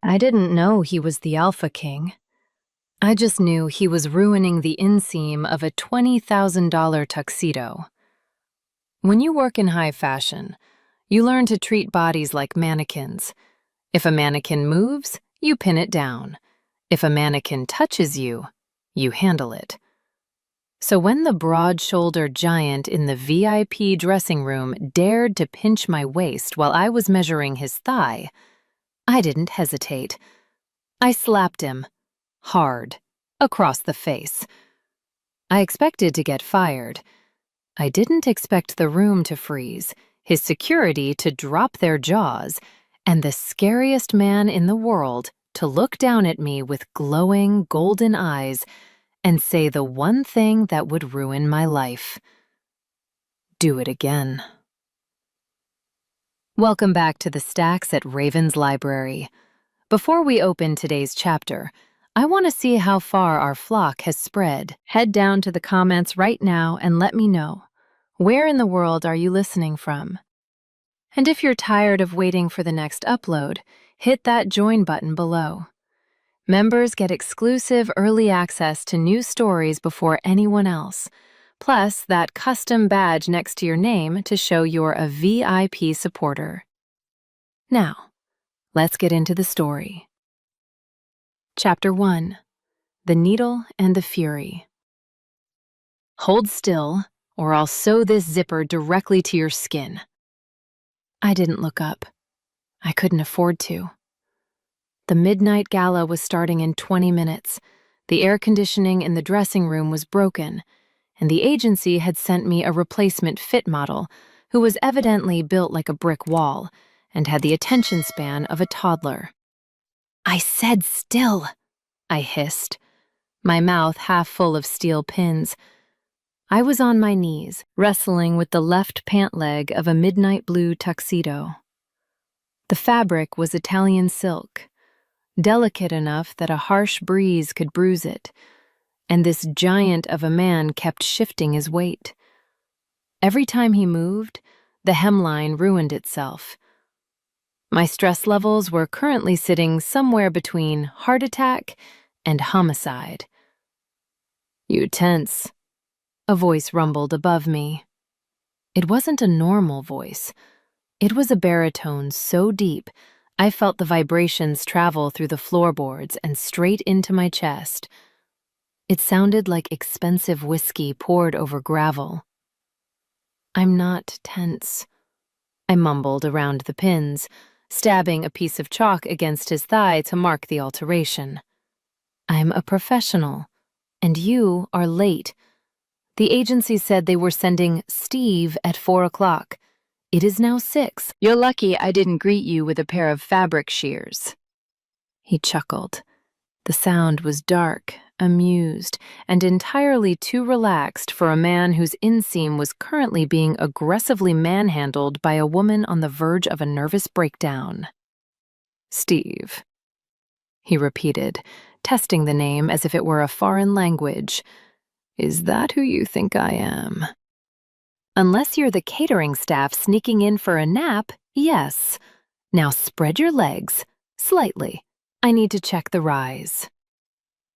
I didn't know he was the Alpha King. I just knew he was ruining the inseam of a $20,000 tuxedo. When you work in high fashion, you learn to treat bodies like mannequins. If a mannequin moves, you pin it down. If a mannequin touches you, you handle it. So when the broad-shouldered giant in the VIP dressing room dared to pinch my waist while I was measuring his thigh, I didn't hesitate. I slapped him, hard, across the face. I expected to get fired. I didn't expect the room to freeze, his security to drop their jaws, and the scariest man in the world to look down at me with glowing golden eyes and say the one thing that would ruin my life. Do it again. Welcome back to the Stacks at Raven's Library. Before we open today's chapter, I want to see how far our flock has spread. Head down to the comments right now and let me know. Where in the world are you listening from? And if you're tired of waiting for the next upload, hit that join button below. Members get exclusive early access to new stories before anyone else, plus that custom badge next to your name to show you're a VIP supporter. Now, let's get into the story. Chapter 1. The Needle and the Fury. Hold still, or I'll sew this zipper directly to your skin. I didn't look up. I couldn't afford to. The midnight gala was starting in 20 minutes. The air conditioning in the dressing room was broken, and the agency had sent me a replacement fit model who was evidently built like a brick wall and had the attention span of a toddler. I said still, I hissed, my mouth half full of steel pins. I was on my knees, wrestling with the left pant leg of a midnight blue tuxedo. The fabric was Italian silk, delicate enough that a harsh breeze could bruise it, and this giant of a man kept shifting his weight. Every time he moved, the hemline ruined itself. My stress levels were currently sitting somewhere between heart attack and homicide. "You tense," a voice rumbled above me. It wasn't a normal voice. It was a baritone so deep, I felt the vibrations travel through the floorboards and straight into my chest. It sounded like expensive whiskey poured over gravel. "I'm not tense," I mumbled around the pins, stabbing a piece of chalk against his thigh to mark the alteration. "I'm a professional, and you are late. The agency said they were sending Steve at 4 o'clock. It is now 6. You're lucky I didn't greet you with a pair of fabric shears." He chuckled. The sound was dark, amused, and entirely too relaxed for a man whose inseam was currently being aggressively manhandled by a woman on the verge of a nervous breakdown. "Steve," he repeated, testing the name as if it were a foreign language. "Is that who you think I am?" "Unless you're the catering staff sneaking in for a nap, yes. Now spread your legs, slightly. I need to check the rise."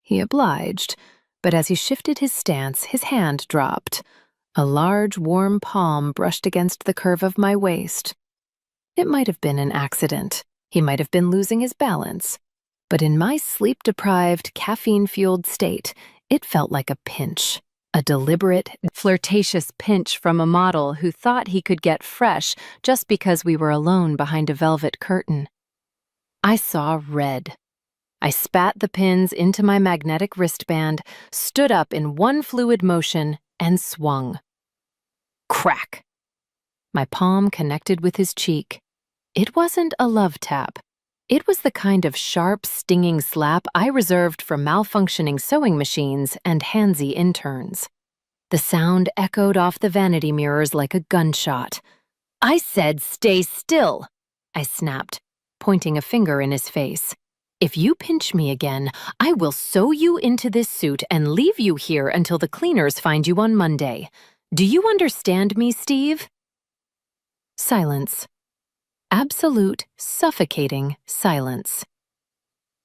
He obliged, but as he shifted his stance, his hand dropped. A large, warm palm brushed against the curve of my waist. It might have been an accident. He might have been losing his balance. But in my sleep-deprived, caffeine-fueled state, it felt like a pinch. A deliberate, flirtatious pinch from a model who thought he could get fresh just because we were alone behind a velvet curtain. I saw red. I spat the pins into my magnetic wristband, stood up in one fluid motion, and swung. Crack! My palm connected with his cheek. It wasn't a love tap. It was the kind of sharp, stinging slap I reserved for malfunctioning sewing machines and handsy interns. The sound echoed off the vanity mirrors like a gunshot. "I said stay still," I snapped, pointing a finger in his face. "If you pinch me again, I will sew you into this suit and leave you here until the cleaners find you on Monday. Do you understand me, Steve?" Silence. Absolute, suffocating silence.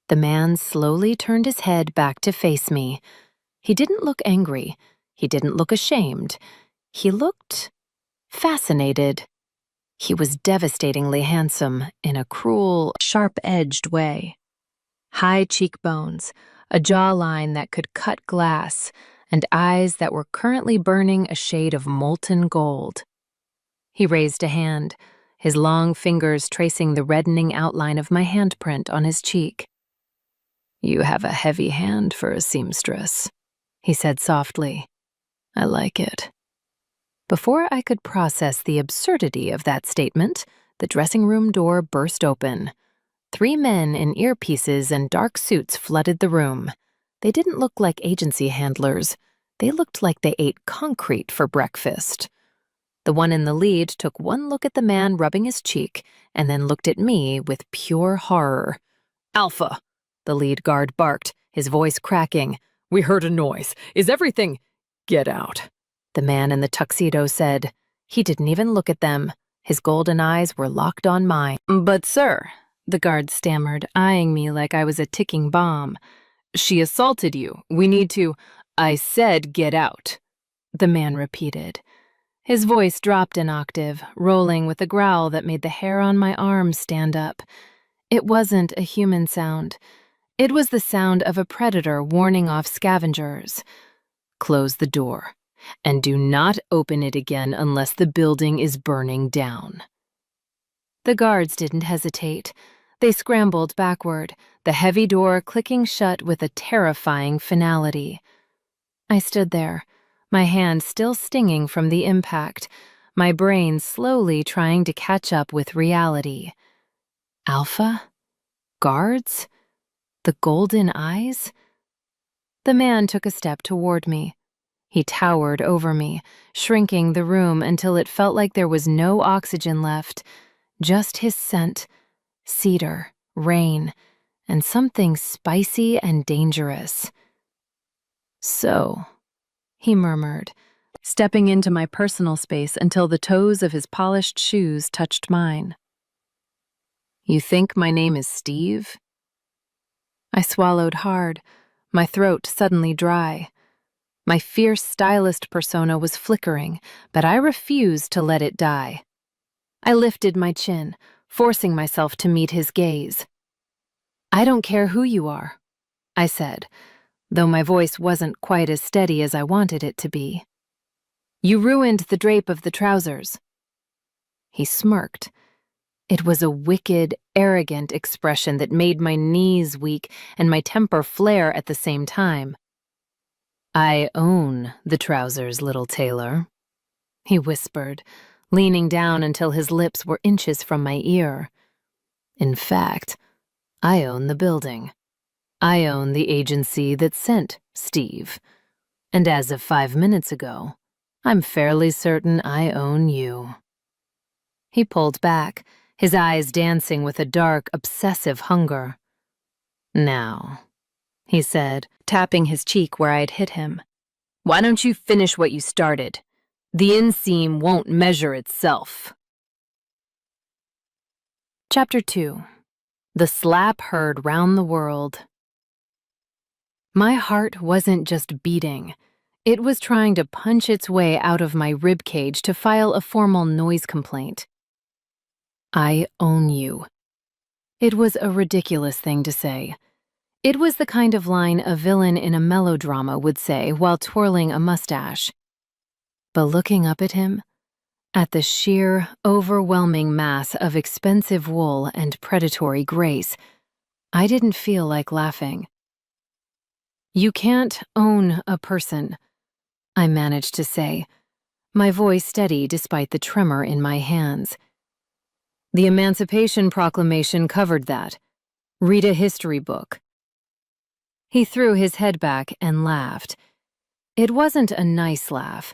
The man slowly turned his head back to face me. He didn't look angry. He didn't look ashamed. He looked fascinated. He was devastatingly handsome in a cruel, sharp-edged way. High cheekbones, a jawline that could cut glass, and eyes that were currently burning a shade of molten gold. He raised a hand, his long fingers tracing the reddening outline of my handprint on his cheek. "You have a heavy hand for a seamstress," he said softly. "I like it." Before I could process the absurdity of that statement, the dressing room door burst open. 3 men in earpieces and dark suits flooded the room. They didn't look like agency handlers. They looked like they ate concrete for breakfast. The one in the lead took one look at the man rubbing his cheek and then looked at me with pure horror. "Alpha," the lead guard barked, his voice cracking. "We heard a noise. Is everything—" "Get out," the man in the tuxedo said. He didn't even look at them. His golden eyes were locked on mine. "But sir," the guard stammered, eyeing me like I was a ticking bomb. "She assaulted you. We need to—" "I said get out," the man repeated. His voice dropped an octave, rolling with a growl that made the hair on my arms stand up. It wasn't a human sound. It was the sound of a predator warning off scavengers. "Close the door, and do not open it again unless the building is burning down." The guards didn't hesitate. They scrambled backward, the heavy door clicking shut with a terrifying finality. I stood there, my hand still stinging from the impact, my brain slowly trying to catch up with reality. Alpha? Guards? The golden eyes? The man took a step toward me. He towered over me, shrinking the room until it felt like there was no oxygen left, just his scent, cedar, rain, and something spicy and dangerous. "So," he murmured, stepping into my personal space until the toes of his polished shoes touched mine. "You think my name is Steve?" I swallowed hard, my throat suddenly dry. My fierce stylist persona was flickering, but I refused to let it die. I lifted my chin, forcing myself to meet his gaze. "I don't care who you are," I said, though my voice wasn't quite as steady as I wanted it to be. "You ruined the drape of the trousers." He smirked. It was a wicked, arrogant expression that made my knees weak and my temper flare at the same time. "I own the trousers, little tailor," he whispered, leaning down until his lips were inches from my ear. "In fact, I own the building. I own the agency that sent Steve. And as of 5 minutes ago, I'm fairly certain I own you." He pulled back, his eyes dancing with a dark, obsessive hunger. "Now," he said, tapping his cheek where I'd hit him, "why don't you finish what you started? The inseam won't measure itself." Chapter 2. The Slap Heard Round the World. My heart wasn't just beating. It was trying to punch its way out of my ribcage to file a formal noise complaint. "I own you." It was a ridiculous thing to say. It was the kind of line a villain in a melodrama would say while twirling a mustache. But looking up at him, at the sheer, overwhelming mass of expensive wool and predatory grace, I didn't feel like laughing. "You can't own a person," I managed to say, my voice steady despite the tremor in my hands. "The Emancipation Proclamation covered that. Read a history book." He threw his head back and laughed. It wasn't a nice laugh.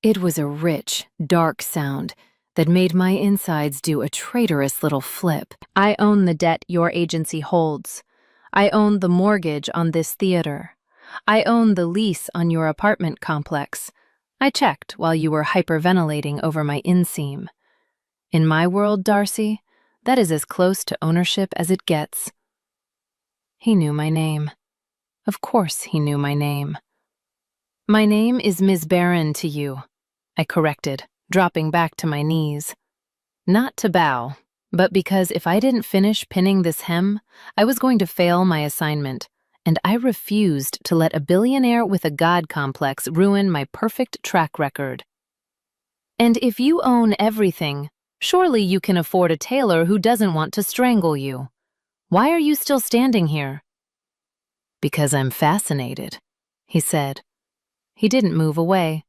It was a rich, dark sound that made my insides do a traitorous little flip. "I own the debt your agency holds. I own the mortgage on this theater. I own the lease on your apartment complex. I checked while you were hyperventilating over my inseam. In my world, Darcy, that is as close to ownership as it gets." He knew my name. Of course he knew my name. My name is Ms. Barron to you, I corrected, dropping back to my knees. Not to bow, but because if I didn't finish pinning this hem, I was going to fail my assignment, and I refused to let a billionaire with a god complex ruin my perfect track record. And if you own everything, surely you can afford a tailor who doesn't want to strangle you. Why are you still standing here? Because I'm fascinated, he said. He didn't move away.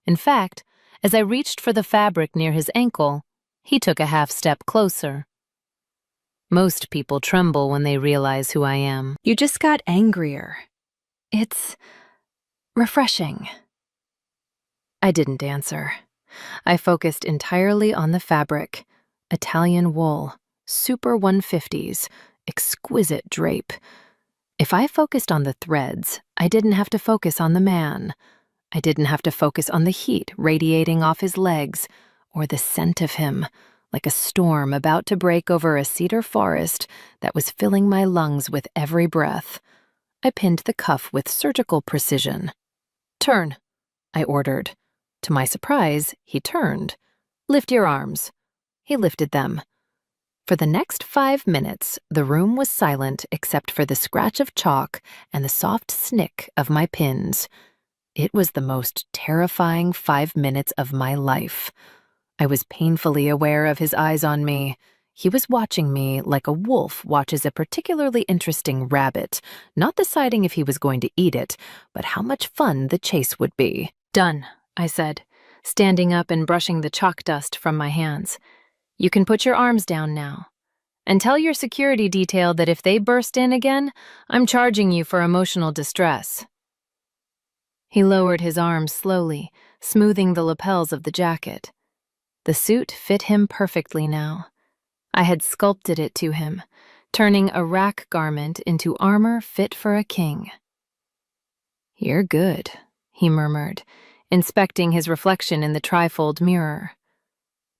In fact, as I reached for the fabric near his ankle, he took a half step closer. Most people tremble when they realize who I am. You just got angrier. It's refreshing. I didn't answer. I focused entirely on the fabric. Italian wool, super 150s, exquisite drape. If I focused on the threads, I didn't have to focus on the man. I didn't have to focus on the heat radiating off his legs, or the scent of him, like a storm about to break over a cedar forest that was filling my lungs with every breath. I pinned the cuff with surgical precision. "Turn," I ordered. To my surprise, he turned. "Lift your arms." He lifted them. For the next 5 minutes, the room was silent except for the scratch of chalk and the soft snick of my pins. It was the most terrifying 5 minutes of my life. I was painfully aware of his eyes on me. He was watching me like a wolf watches a particularly interesting rabbit, not deciding if he was going to eat it, but how much fun the chase would be. "Done," I said, standing up and brushing the chalk dust from my hands. "You can put your arms down now. And tell your security detail that if they burst in again, I'm charging you for emotional distress." He lowered his arms slowly, smoothing the lapels of the jacket. The suit fit him perfectly now. I had sculpted it to him, turning a rack garment into armor fit for a king. "You're good," he murmured, inspecting his reflection in the trifold mirror.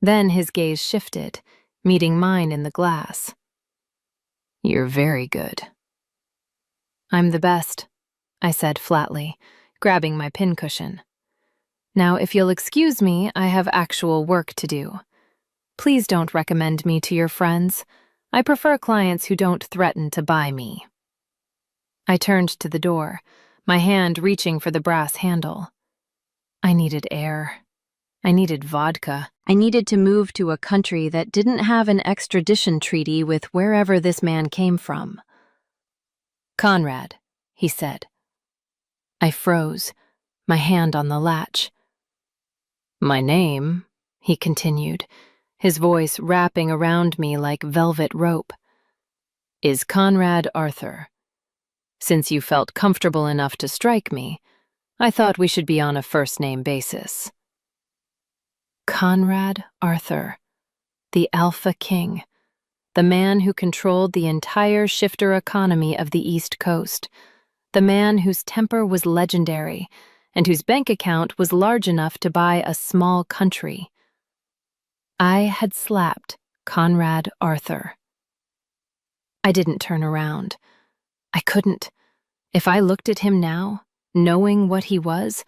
Then his gaze shifted, meeting mine in the glass. "You're very good." "I'm the best," I said flatly, grabbing my pincushion. "Now, if you'll excuse me, I have actual work to do. Please don't recommend me to your friends. I prefer clients who don't threaten to buy me." I turned to the door, my hand reaching for the brass handle. I needed air. I needed vodka. I needed to move to a country that didn't have an extradition treaty with wherever this man came from. "Conrad," he said. I froze, my hand on the latch. "My name," he continued, his voice wrapping around me like velvet rope, "is Conrad Arthur. Since you felt comfortable enough to strike me, I thought we should be on a first-name basis." Conrad Arthur, the Alpha King, the man who controlled the entire shifter economy of the East Coast, the man whose temper was legendary and whose bank account was large enough to buy a small country. I had slapped Conrad Arthur. I didn't turn around. I couldn't. If I looked at him now, knowing what he was,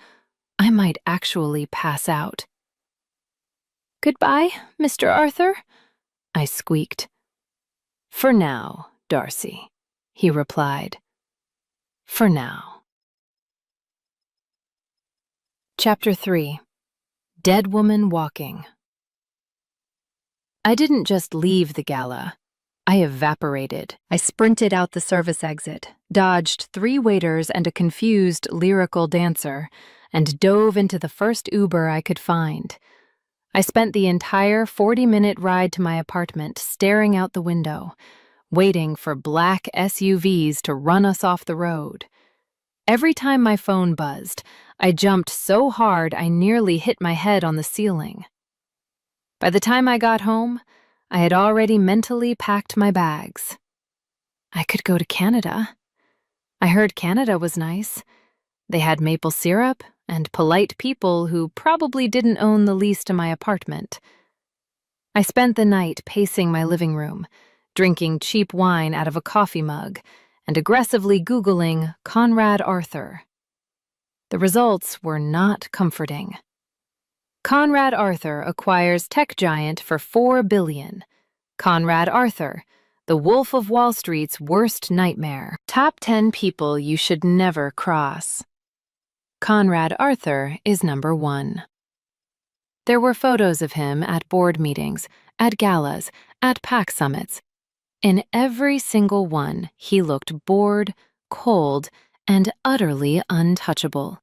I might actually pass out. "Goodbye, Mr. Arthur," I squeaked. "For now, Darcy," he replied. "For now." Chapter 3. Dead Woman Walking. I didn't just leave the gala. I evaporated. I sprinted out the service exit, dodged 3 waiters and a confused lyrical dancer, and dove into the first Uber I could find. I spent the entire 40-minute ride to my apartment staring out the window, waiting for black SUVs to run us off the road. Every time my phone buzzed, I jumped so hard I nearly hit my head on the ceiling. By the time I got home, I had already mentally packed my bags. I could go to Canada. I heard Canada was nice. They had maple syrup and polite people who probably didn't own the lease to my apartment. I spent the night pacing my living room, drinking cheap wine out of a coffee mug, and aggressively Googling Conrad Arthur. The results were not comforting. Conrad Arthur acquires tech giant for $4 billion. Conrad Arthur, the Wolf of Wall Street's worst nightmare. Top 10 people you should never cross. Conrad Arthur is number 1. There were photos of him at board meetings, at galas, at PAC summits. In every single one, he looked bored, cold, and utterly untouchable.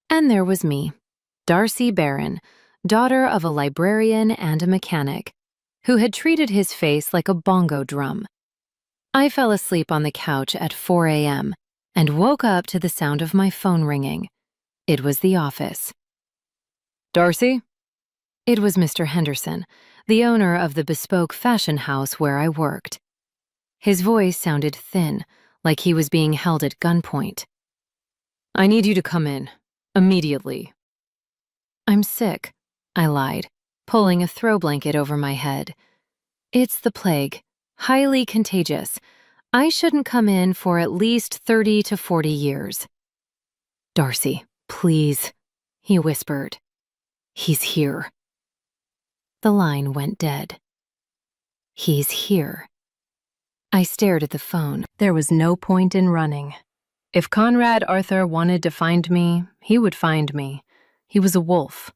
And there was me, Darcy Barron, daughter of a librarian and a mechanic, who had treated his face like a bongo drum. I fell asleep on the couch at 4 a.m. and woke up to the sound of my phone ringing. It was the office. "Darcy?" It was Mr. Henderson, the owner of the bespoke fashion house where I worked. His voice sounded thin, like he was being held at gunpoint. "I need you to come in, immediately." "I'm sick," I lied, pulling a throw blanket over my head. "It's the plague, highly contagious. I shouldn't come in for at least 30 to 40 years. "Darcy, please," he whispered. "He's here." The line went dead. He's here. I stared at the phone. There was no point in running. If Conrad Arthur wanted to find me, he would find me. He was a wolf.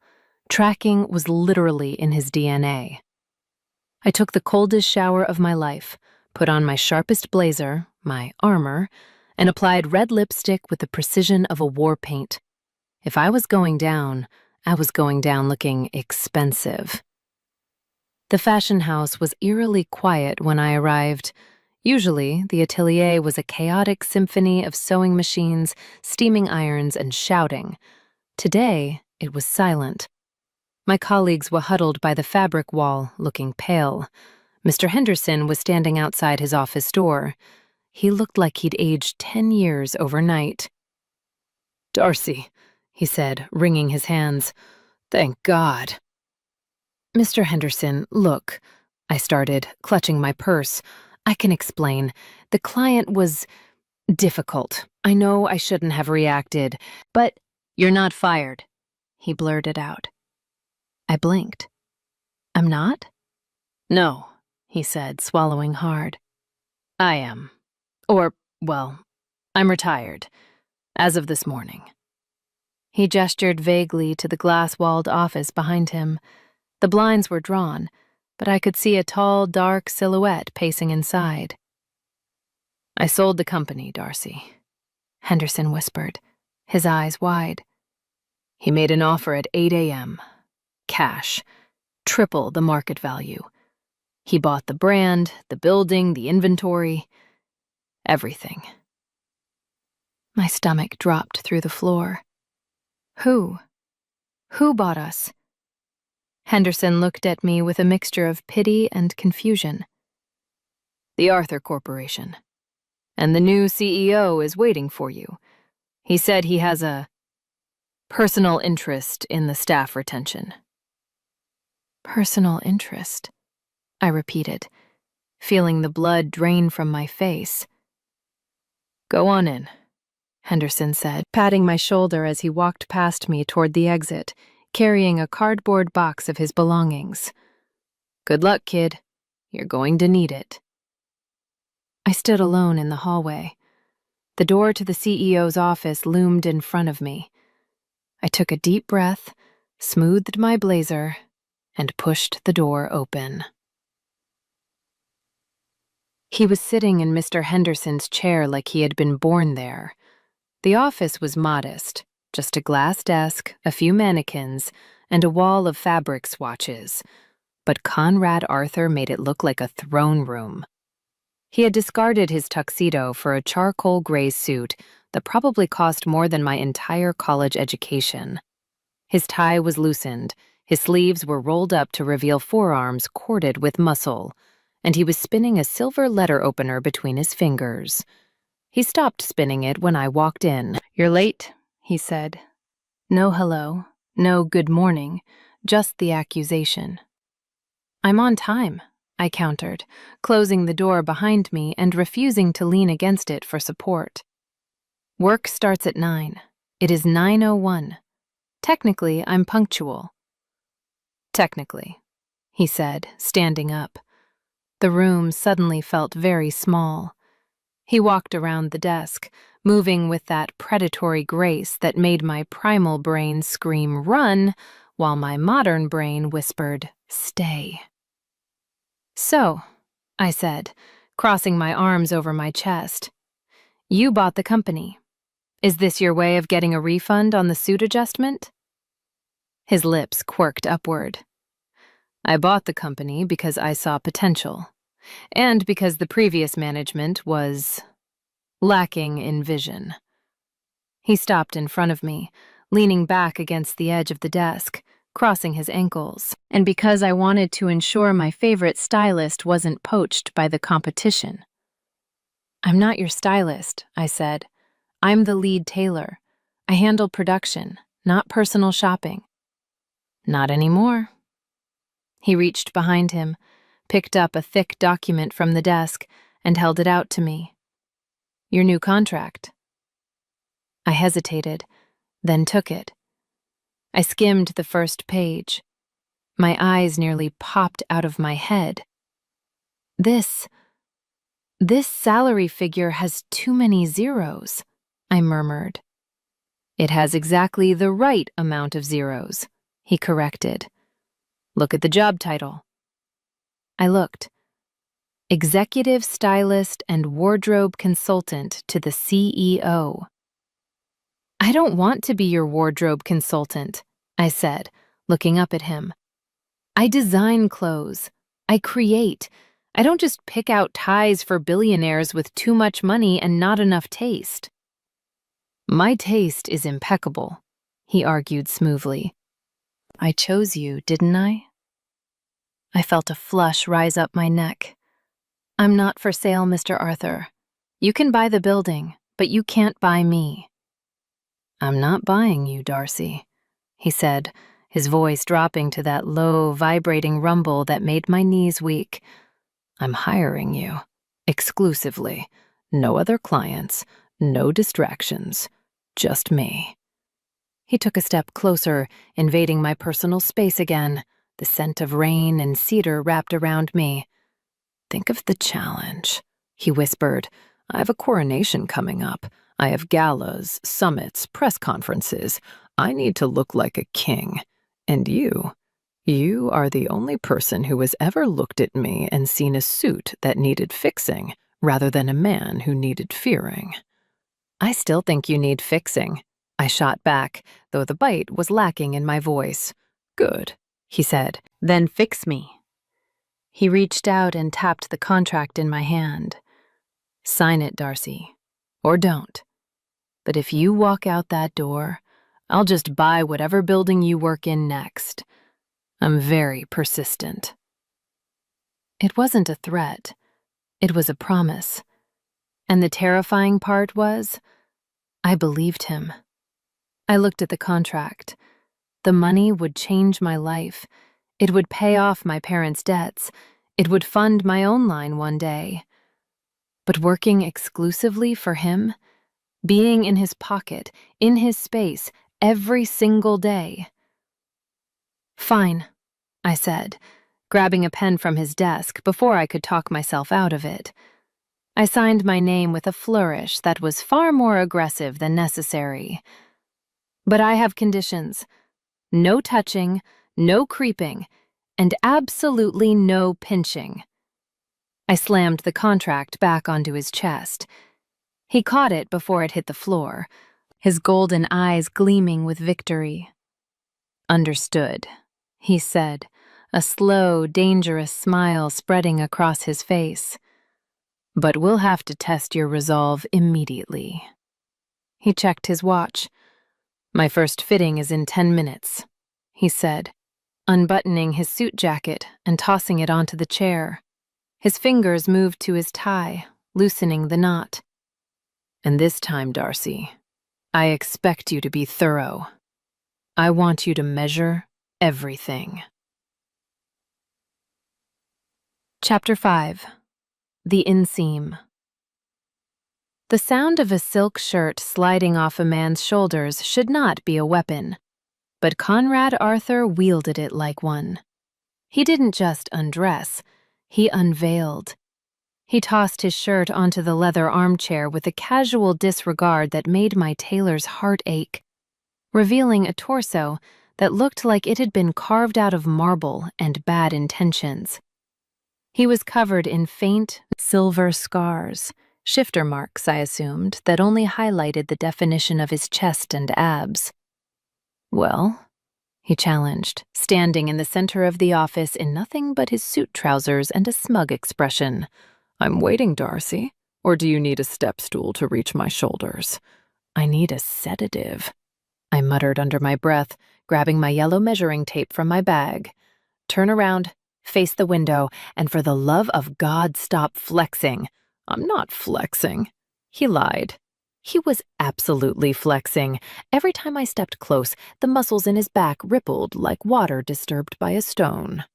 Tracking was literally in his DNA. I took the coldest shower of my life, put on my sharpest blazer, my armor, and applied red lipstick with the precision of a war paint. If I was going down, I was going down looking expensive. The fashion house was eerily quiet when I arrived. Usually, the atelier was a chaotic symphony of sewing machines, steaming irons, and shouting. Today, it was silent. My colleagues were huddled by the fabric wall, looking pale. Mr. Henderson was standing outside his office door. He looked like he'd aged 10 years overnight. "Darcy," he said, wringing his hands. "Thank God." "Mr. Henderson, look," I started, clutching my purse. "I can explain. The client was difficult. I know I shouldn't have reacted, but—" "You're not fired," he blurted out. I blinked. "I'm not?" "No," he said, swallowing hard. "I am. Well, I'm retired. As of this morning." He gestured vaguely to the glass-walled office behind him. The blinds were drawn, but I could see a tall, dark silhouette pacing inside. "I sold the company, Darcy," Henderson whispered, his eyes wide. "He made an offer at 8 a.m. Cash. Triple the market value. He bought the brand, the building, the inventory. Everything." My stomach dropped through the floor. Who? Who bought us? Henderson looked at me with a mixture of pity and confusion. "The Arthur Corporation. And the new CEO is waiting for you. He said he has a personal interest in the staff retention." "Personal interest," I repeated, feeling the blood drain from my face. "Go on in," Henderson said, patting my shoulder as he walked past me toward the exit, carrying a cardboard box of his belongings. "Good luck, kid. You're going to need it." I stood alone in the hallway. The door to the CEO's office loomed in front of me. I took a deep breath, smoothed my blazer, and pushed the door open. He was sitting in Mr. Henderson's chair like he had been born there. The office was modest, just a glass desk, a few mannequins, and a wall of fabric swatches. But Conrad Arthur made it look like a throne room. He had discarded his tuxedo for a charcoal gray suit that probably cost more than my entire college education. His tie was loosened, his sleeves were rolled up to reveal forearms corded with muscle, and he was spinning a silver letter opener between his fingers. He stopped spinning it when I walked in. "You're late," he said. No hello, no good morning, just the accusation. "I'm on time," I countered, closing the door behind me and refusing to lean against it for support. Work starts at 9. It is 9:01. Technically, I'm punctual. Technically, he said, standing up. The room suddenly felt very small. He walked around the desk, moving with that predatory grace that made my primal brain scream "run," while my modern brain whispered "stay." "So," I said, crossing my arms over my chest, "you bought the company. Is this your way of getting a refund on the suit adjustment?" His lips quirked upward. "I bought the company because I saw potential, and because the previous management was lacking in vision." He stopped in front of me, leaning back against the edge of the desk, crossing his ankles, and because I wanted to ensure my favorite stylist wasn't poached by the competition. "I'm not your stylist," I said. "I'm the lead tailor. I handle production, not personal shopping." "Not anymore." He reached behind him, picked up a thick document from the desk, and held it out to me. "Your new contract." I hesitated, then took it. I skimmed the first page. My eyes nearly popped out of my head. This salary figure has too many zeros," I murmured. "It has exactly the right amount of zeros," he corrected. "Look at the job title." I looked. Executive Stylist and Wardrobe Consultant to the CEO. "I don't want to be your wardrobe consultant," I said, looking up at him. "I design clothes. I create. I don't just pick out ties for billionaires with too much money and not enough taste." "My taste is impeccable," he argued smoothly. "I chose you, didn't I?" I felt a flush rise up my neck. "I'm not for sale, Mr. Arthur. You can buy the building, but you can't buy me." "I'm not buying you, Darcy," he said, his voice dropping to that low, vibrating rumble that made my knees weak. "I'm hiring you, exclusively. No other clients, no distractions, just me." He took a step closer, invading my personal space again, the scent of rain and cedar wrapped around me. "Think of the challenge," he whispered. "I have a coronation coming up. I have galas, summits, press conferences. I need to look like a king. And you are the only person who has ever looked at me and seen a suit that needed fixing rather than a man who needed fearing." "I still think you need fixing," I shot back, though the bite was lacking in my voice. "Good," he said. "Then fix me." He reached out and tapped the contract in my hand. "Sign it, Darcy. Or don't. But if you walk out that door, I'll just buy whatever building you work in next. I'm very persistent." It wasn't a threat. It was a promise. And the terrifying part was, I believed him. I looked at the contract. The money would change my life. It would pay off my parents' debts. It would fund my own line one day. But working exclusively for him, being in his pocket, in his space, every single day. "Fine," I said, grabbing a pen from his desk before I could talk myself out of it. I signed my name with a flourish that was far more aggressive than necessary. "But I have conditions. No touching, no creeping, and absolutely no pinching." I slammed the contract back onto his chest. He caught it before it hit the floor, his golden eyes gleaming with victory. "Understood," he said, a slow, dangerous smile spreading across his face. "But we'll have to test your resolve immediately." He checked his watch. "My first fitting is in 10 minutes, he said, unbuttoning his suit jacket and tossing it onto the chair. His fingers moved to his tie, loosening the knot. "And this time, Darcy, I expect you to be thorough. I want you to measure everything." Chapter 5. The Inseam. The sound of a silk shirt sliding off a man's shoulders should not be a weapon, but Conrad Arthur wielded it like one. He didn't just undress, he unveiled. He tossed his shirt onto the leather armchair with a casual disregard that made my tailor's heart ache, revealing a torso that looked like it had been carved out of marble and bad intentions. He was covered in faint, silver scars, shifter marks, I assumed, that only highlighted the definition of his chest and abs. "Well?" he challenged, standing in the center of the office in nothing but his suit trousers and a smug expression. "I'm waiting, Darcy. Or do you need a step stool to reach my shoulders?" "I need a sedative," I muttered under my breath, grabbing my yellow measuring tape from my bag. "Turn around, face the window, and for the love of God, stop flexing." "I'm not flexing." He lied. He was absolutely flexing. Every time I stepped close, the muscles in his back rippled like water disturbed by a stone.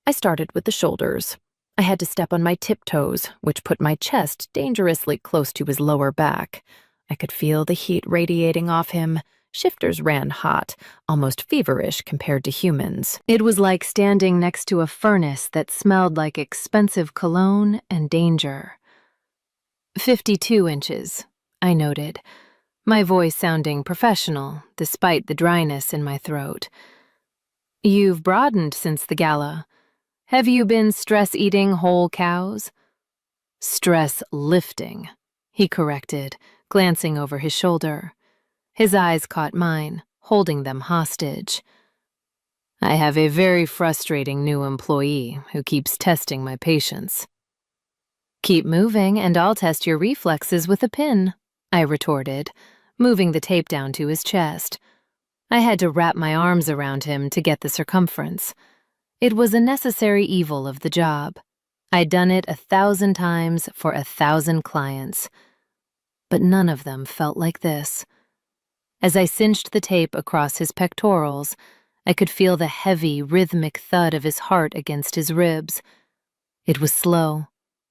I started with the shoulders. I had to step on my tiptoes, which put my chest dangerously close to his lower back. I could feel the heat radiating off him. Shifters ran hot, almost feverish compared to humans. It was like standing next to a furnace that smelled like expensive cologne and danger. 52 inches, I noted, my voice sounding professional despite the dryness in my throat. "You've broadened since the gala. Have you been stress-eating whole cows?" "Stress-lifting," he corrected, glancing over his shoulder. His eyes caught mine, holding them hostage. "I have a very frustrating new employee who keeps testing my patience." "Keep moving and I'll test your reflexes with a pin," I retorted, moving the tape down to his chest. I had to wrap my arms around him to get the circumference. It was a necessary evil of the job. I'd done it 1,000 times for 1,000 clients. But none of them felt like this. As I cinched the tape across his pectorals, I could feel the heavy, rhythmic thud of his heart against his ribs. It was slow,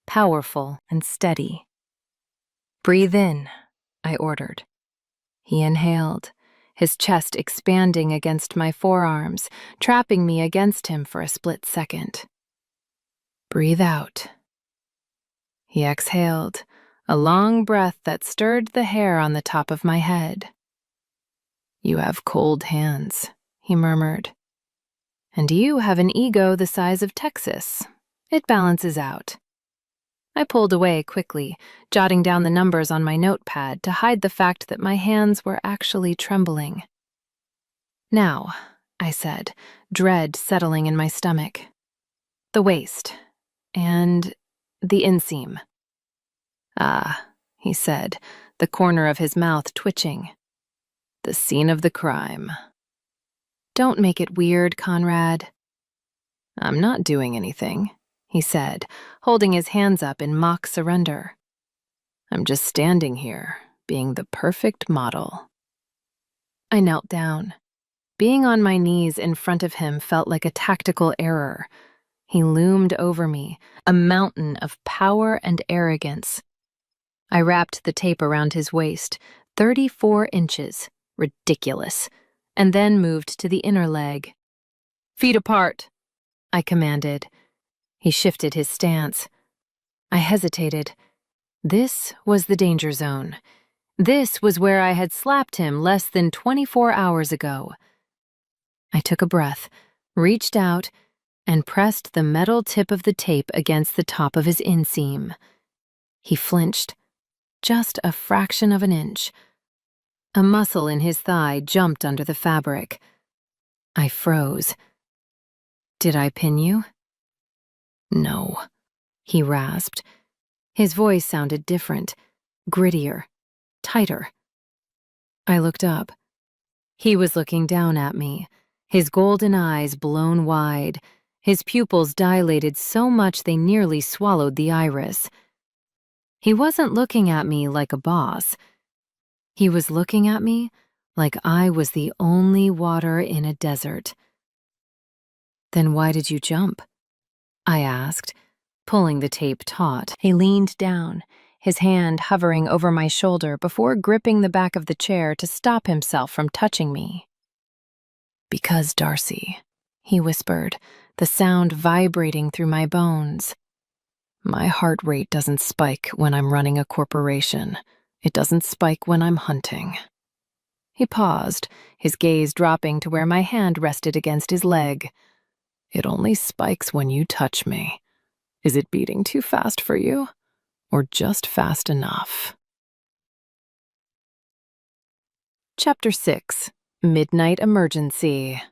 powerful, and steady. "Breathe in," I ordered. He inhaled, his chest expanding against my forearms, trapping me against him for a split second. "Breathe out." He exhaled, a long breath that stirred the hair on the top of my head. "You have cold hands," he murmured. "And you have an ego the size of Texas. It balances out." I pulled away quickly, jotting down the numbers on my notepad to hide the fact that my hands were actually trembling. "Now," I said, dread settling in my stomach. "The waist, and the inseam." "Ah," he said, the corner of his mouth twitching. "The scene of the crime." "Don't make it weird, Conrad." "I'm not doing anything," he said, holding his hands up in mock surrender. "I'm just standing here, being the perfect model." I knelt down. Being on my knees in front of him felt like a tactical error. He loomed over me, a mountain of power and arrogance. I wrapped the tape around his waist, 34 inches. Ridiculous. And then moved to the inner leg. "Feet apart," I commanded. He shifted his stance. I hesitated. This was the danger zone. This was where I had slapped him less than 24 hours ago. I took a breath, reached out, and pressed the metal tip of the tape against the top of his inseam. He flinched, just a fraction of an inch. A muscle in his thigh jumped under the fabric. I froze. "Did I pin you?" "No," he rasped. His voice sounded different, grittier, tighter. I looked up. He was looking down at me, his golden eyes blown wide, his pupils dilated so much they nearly swallowed the iris. He wasn't looking at me like a boss. He was looking at me like I was the only water in a desert. "Then why did you jump?" I asked, pulling the tape taut. He leaned down, his hand hovering over my shoulder before gripping the back of the chair to stop himself from touching me. "Because, Darcy," he whispered, the sound vibrating through my bones. "My heart rate doesn't spike when I'm running a corporation. It doesn't spike when I'm hunting." He paused, his gaze dropping to where my hand rested against his leg. "It only spikes when you touch me. Is it beating too fast for you? Or just fast enough?" Chapter 6. Midnight Emergency.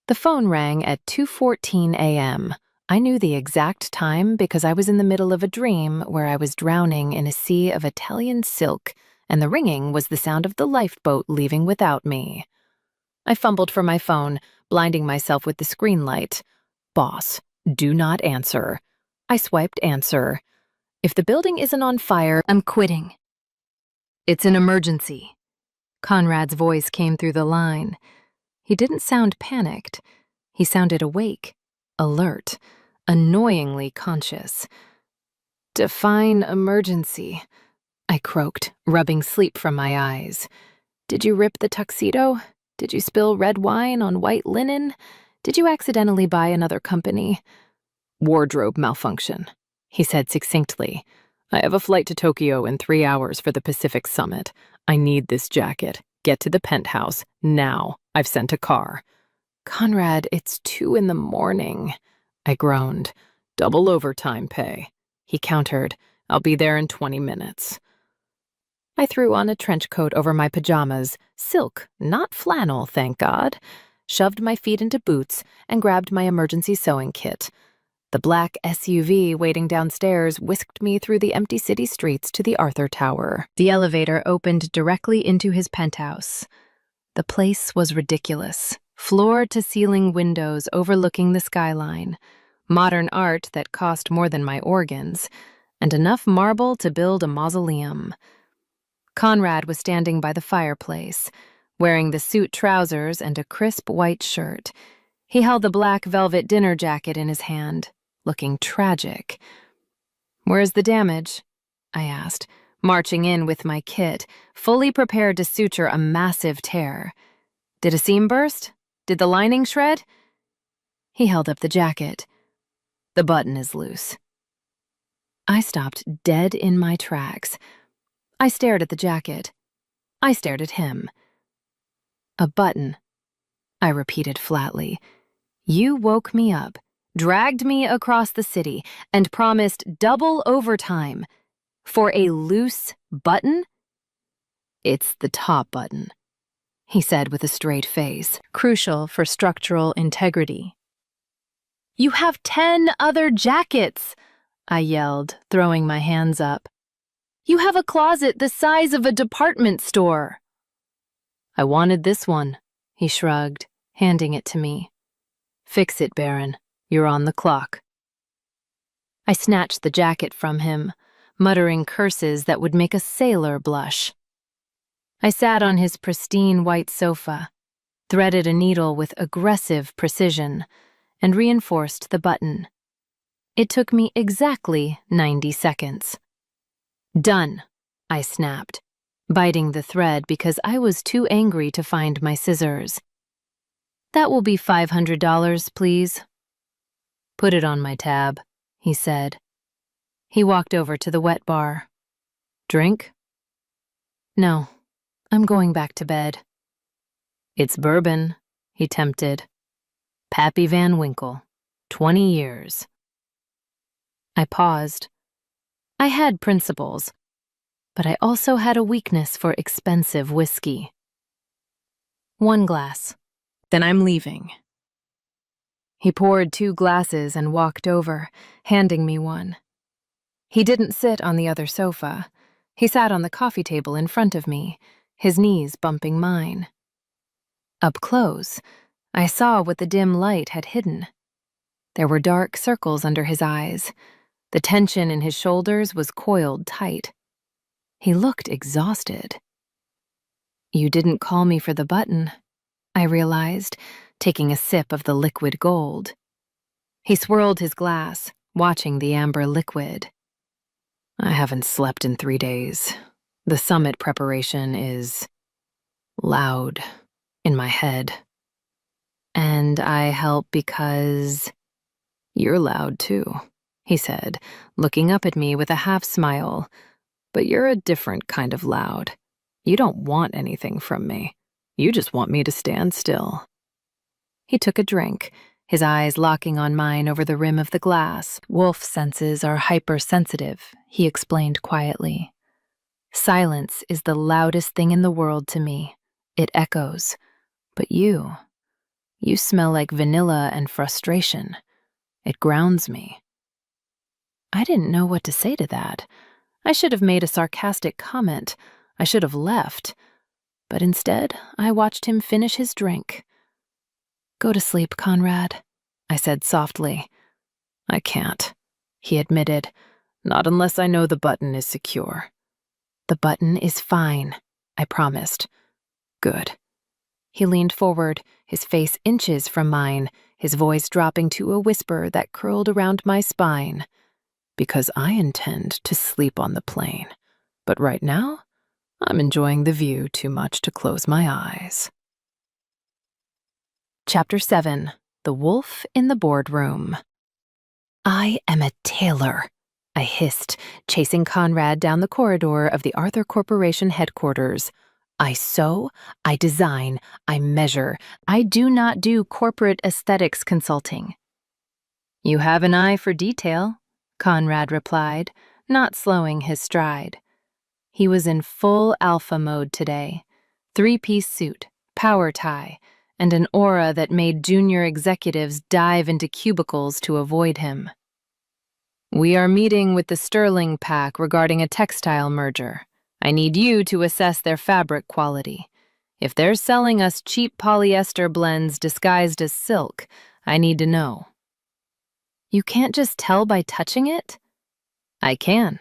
The phone rang at 2:14 a.m. I knew the exact time because I was in the middle of a dream where I was drowning in a sea of Italian silk, and the ringing was the sound of the lifeboat leaving without me. I fumbled for my phone, blinding myself with the screen light. "Boss, do not answer." I swiped answer. "If the building isn't on fire, "I'm quitting. It's an emergency." Conrad's voice came through the line. He didn't sound panicked. He sounded awake, alert, annoyingly conscious. Define emergency," I croaked, rubbing sleep from my eyes. "Did you rip the tuxedo? Did you spill red wine on white linen? Did you accidentally buy another company?" "Wardrobe malfunction," he said succinctly. "I have a flight to Tokyo in 3 hours for the Pacific Summit. I need this jacket. Get to the penthouse, now. I've sent a car." "Conrad, it's 2 in the morning," I groaned. "Double overtime pay," he countered. "I'll be there in 20 minutes. I threw on a trench coat over my pajamas, silk, not flannel, thank God, shoved my feet into boots, and grabbed my emergency sewing kit. The black SUV waiting downstairs whisked me through the empty city streets to the Arthur Tower. The elevator opened directly into his penthouse. The place was ridiculous. Floor-to-ceiling windows overlooking the skyline, modern art that cost more than my organs, and enough marble to build a mausoleum. Conrad was standing by the fireplace, wearing the suit trousers and a crisp white shirt. He held the black velvet dinner jacket in his hand, looking tragic. "Where's the damage?" I asked, marching in with my kit, fully prepared to suture a massive tear. "Did a seam burst? Did the lining shred?" He held up the jacket. "The button is loose." I stopped dead in my tracks. I stared at the jacket. I stared at him. "A button," I repeated flatly. "You woke me up, dragged me across the city, and promised double overtime for a loose button?" "It's the top button," he said with a straight face, crucial for structural integrity. "You have 10 other jackets," I yelled, throwing my hands up. "You have a closet the size of a department store." "I wanted this one," he shrugged, handing it to me. "Fix it, Baron. You're on the clock." I snatched the jacket from him, muttering curses that would make a sailor blush. I sat on his pristine white sofa, threaded a needle with aggressive precision, and reinforced the button. It took me exactly 90 seconds. "Done," I snapped, biting the thread because I was too angry to find my scissors. "That will be $500, please." "Put it on my tab," he said. He walked over to the wet bar. "Drink?" "No, I'm going back to bed." "It's bourbon," he tempted. "Pappy Van Winkle, 20 years. I paused. I had principles, but I also had a weakness for expensive whiskey. "1 glass, then I'm leaving." He poured 2 glasses and walked over, handing me one. He didn't sit on the other sofa. He sat on the coffee table in front of me, his knees bumping mine. Up close, I saw what the dim light had hidden. There were dark circles under his eyes. The tension in his shoulders was coiled tight. He looked exhausted. "You didn't call me for the button," I realized, taking a sip of the liquid gold. He swirled his glass, watching the amber liquid. I haven't slept in 3 days. The summit preparation is loud in my head. And I help because you're loud too, he said, looking up at me with a half smile. But you're a different kind of loud. You don't want anything from me. You just want me to stand still. He took a drink, his eyes locking on mine over the rim of the glass. Wolf senses are hypersensitive, he explained quietly. Silence is the loudest thing in the world to me. It echoes. But you smell like vanilla and frustration. It grounds me. I didn't know what to say to that. I should have made a sarcastic comment. I should have left. But instead, I watched him finish his drink. Go to sleep, Conrad, I said softly. I can't, he admitted. Not unless I know the button is secure. The button is fine, I promised. Good. He leaned forward, his face inches from mine, his voice dropping to a whisper that curled around my spine. Because I intend to sleep on the plane. But right now, I'm enjoying the view too much to close my eyes. Chapter 7. The Wolf in the Boardroom. I am a tailor, I hissed, chasing Conrad down the corridor of the Arthur Corporation headquarters. I sew, I design, I measure. I do not do corporate aesthetics consulting. You have an eye for detail, Conrad replied, not slowing his stride. He was in full alpha mode today. 3-piece suit, power tie, and an aura that made junior executives dive into cubicles to avoid him. We are meeting with the Sterling Pack regarding a textile merger. I need you to assess their fabric quality. If they're selling us cheap polyester blends disguised as silk, I need to know. You can't just tell by touching it? I can,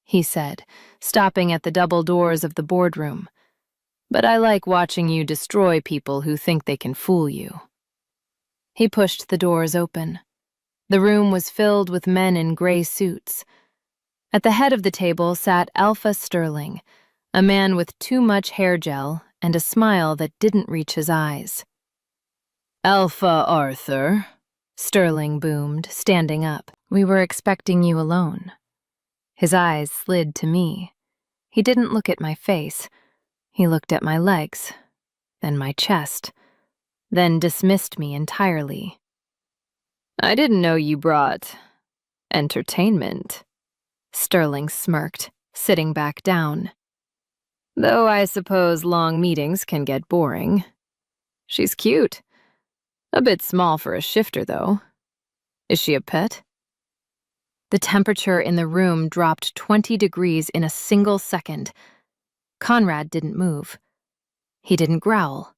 he said, stopping at the double doors of the boardroom. But I like watching you destroy people who think they can fool you. He pushed the doors open. The room was filled with men in gray suits. At the head of the table sat Alpha Sterling, a man with too much hair gel and a smile that didn't reach his eyes. Alpha Arthur, Sterling boomed, standing up. We were expecting you alone. His eyes slid to me. He didn't look at my face. He looked at my legs, then my chest, then dismissed me entirely. I didn't know you brought entertainment, Sterling smirked, sitting back down. Though I suppose long meetings can get boring. She's cute. A bit small for a shifter, though. Is she a pet? The temperature in the room dropped 20 degrees in a single second. Conrad didn't move. He didn't growl.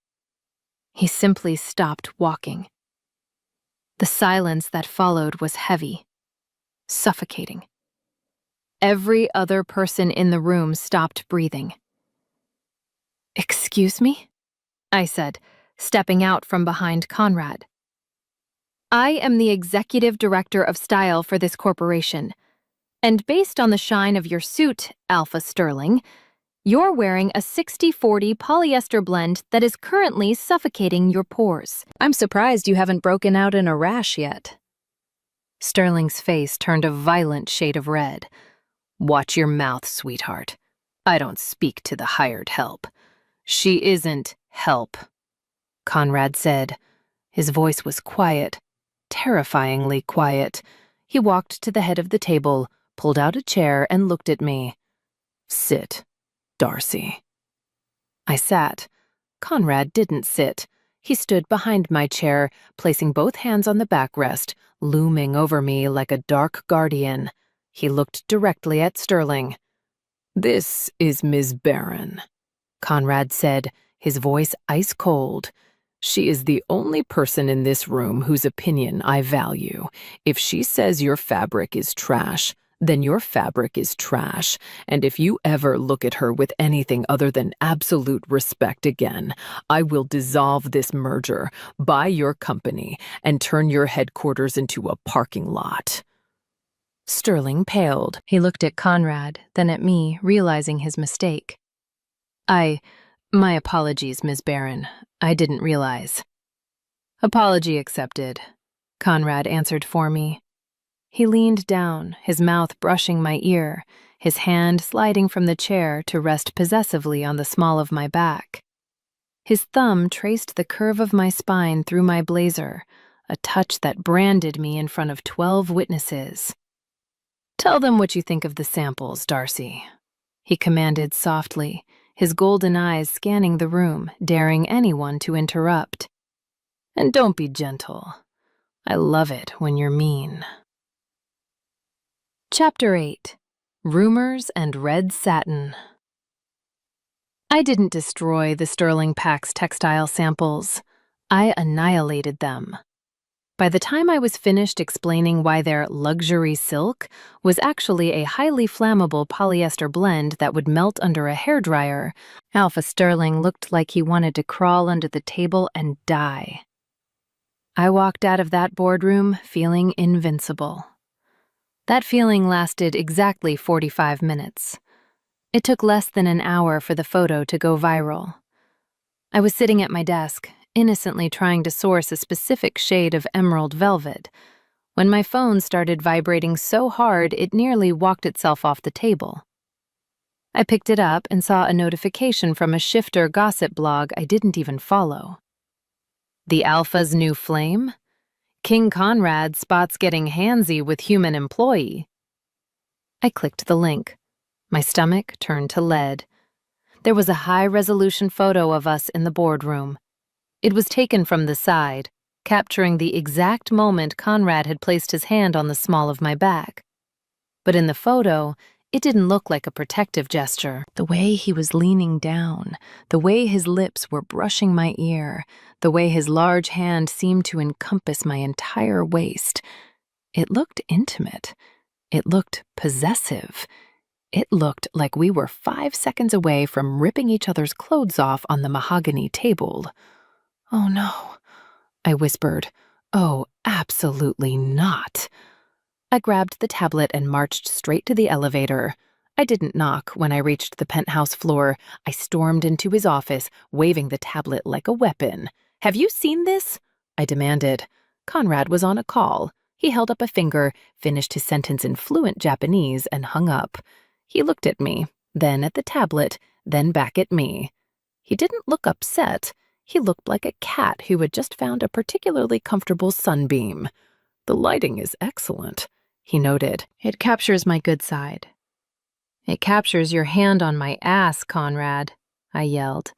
He simply stopped walking. The silence that followed was heavy, suffocating. Every other person in the room stopped breathing. Excuse me? I said, stepping out from behind Conrad. I am the executive director of style for this corporation, and based on the shine of your suit, Alpha Sterling, you're wearing a 60-40 polyester blend that is currently suffocating your pores. I'm surprised you haven't broken out in a rash yet. Sterling's face turned a violent shade of red. Watch your mouth, sweetheart. I don't speak to the hired help. She isn't help, Conrad said. His voice was quiet, terrifyingly quiet. He walked to the head of the table, pulled out a chair, and looked at me. Sit, Darcy. I sat. Conrad didn't sit. He stood behind my chair, placing both hands on the backrest, looming over me like a dark guardian. He looked directly at Sterling. This is Ms. Barron, Conrad said, his voice ice cold. She is the only person in this room whose opinion I value. If she says your fabric is trash, then your fabric is trash, and if you ever look at her with anything other than absolute respect again, I will dissolve this merger, buy your company, and turn your headquarters into a parking lot. Sterling paled. He looked at Conrad, then at me, realizing his mistake. My apologies, Ms. Barron. I didn't realize. Apology accepted, Conrad answered for me. He leaned down, his mouth brushing my ear, his hand sliding from the chair to rest possessively on the small of my back. His thumb traced the curve of my spine through my blazer, a touch that branded me in front of 12 witnesses. Tell them what you think of the samples, Darcy, he commanded softly, his golden eyes scanning the room, daring anyone to interrupt. And don't be gentle. I love it when you're mean. Chapter 8. Rumors and Red Satin. I didn't destroy the Sterling Pack's textile samples. I annihilated them. By the time I was finished explaining why their luxury silk was actually a highly flammable polyester blend that would melt under a hairdryer, Alpha Sterling looked like he wanted to crawl under the table and die. I walked out of that boardroom feeling invincible. That feeling lasted exactly 45 minutes. It took less than an hour for the photo to go viral. I was sitting at my desk, innocently trying to source a specific shade of emerald velvet, when my phone started vibrating so hard it nearly walked itself off the table. I picked it up and saw a notification from a shifter gossip blog I didn't even follow. The Alpha's new flame? King Conrad spots getting handsy with human employee. I clicked the link. My stomach turned to lead. There was a high-resolution photo of us in the boardroom. It was taken from the side, capturing the exact moment Conrad had placed his hand on the small of my back. But in the photo, it didn't look like a protective gesture. The way he was leaning down, the way his lips were brushing my ear, the way his large hand seemed to encompass my entire waist. It looked intimate. It looked possessive. It looked like we were 5 seconds away from ripping each other's clothes off on the mahogany table. Oh no, I whispered. Oh, absolutely not. I grabbed the tablet and marched straight to the elevator. I didn't knock when I reached the penthouse floor. I stormed into his office, waving the tablet like a weapon. Have you seen this? I demanded. Conrad was on a call. He held up a finger, finished his sentence in fluent Japanese, and hung up. He looked at me, then at the tablet, then back at me. He didn't look upset. He looked like a cat who had just found a particularly comfortable sunbeam. The lighting is excellent, he noted. It captures my good side. It captures your hand on my ass, Conrad, I yelled.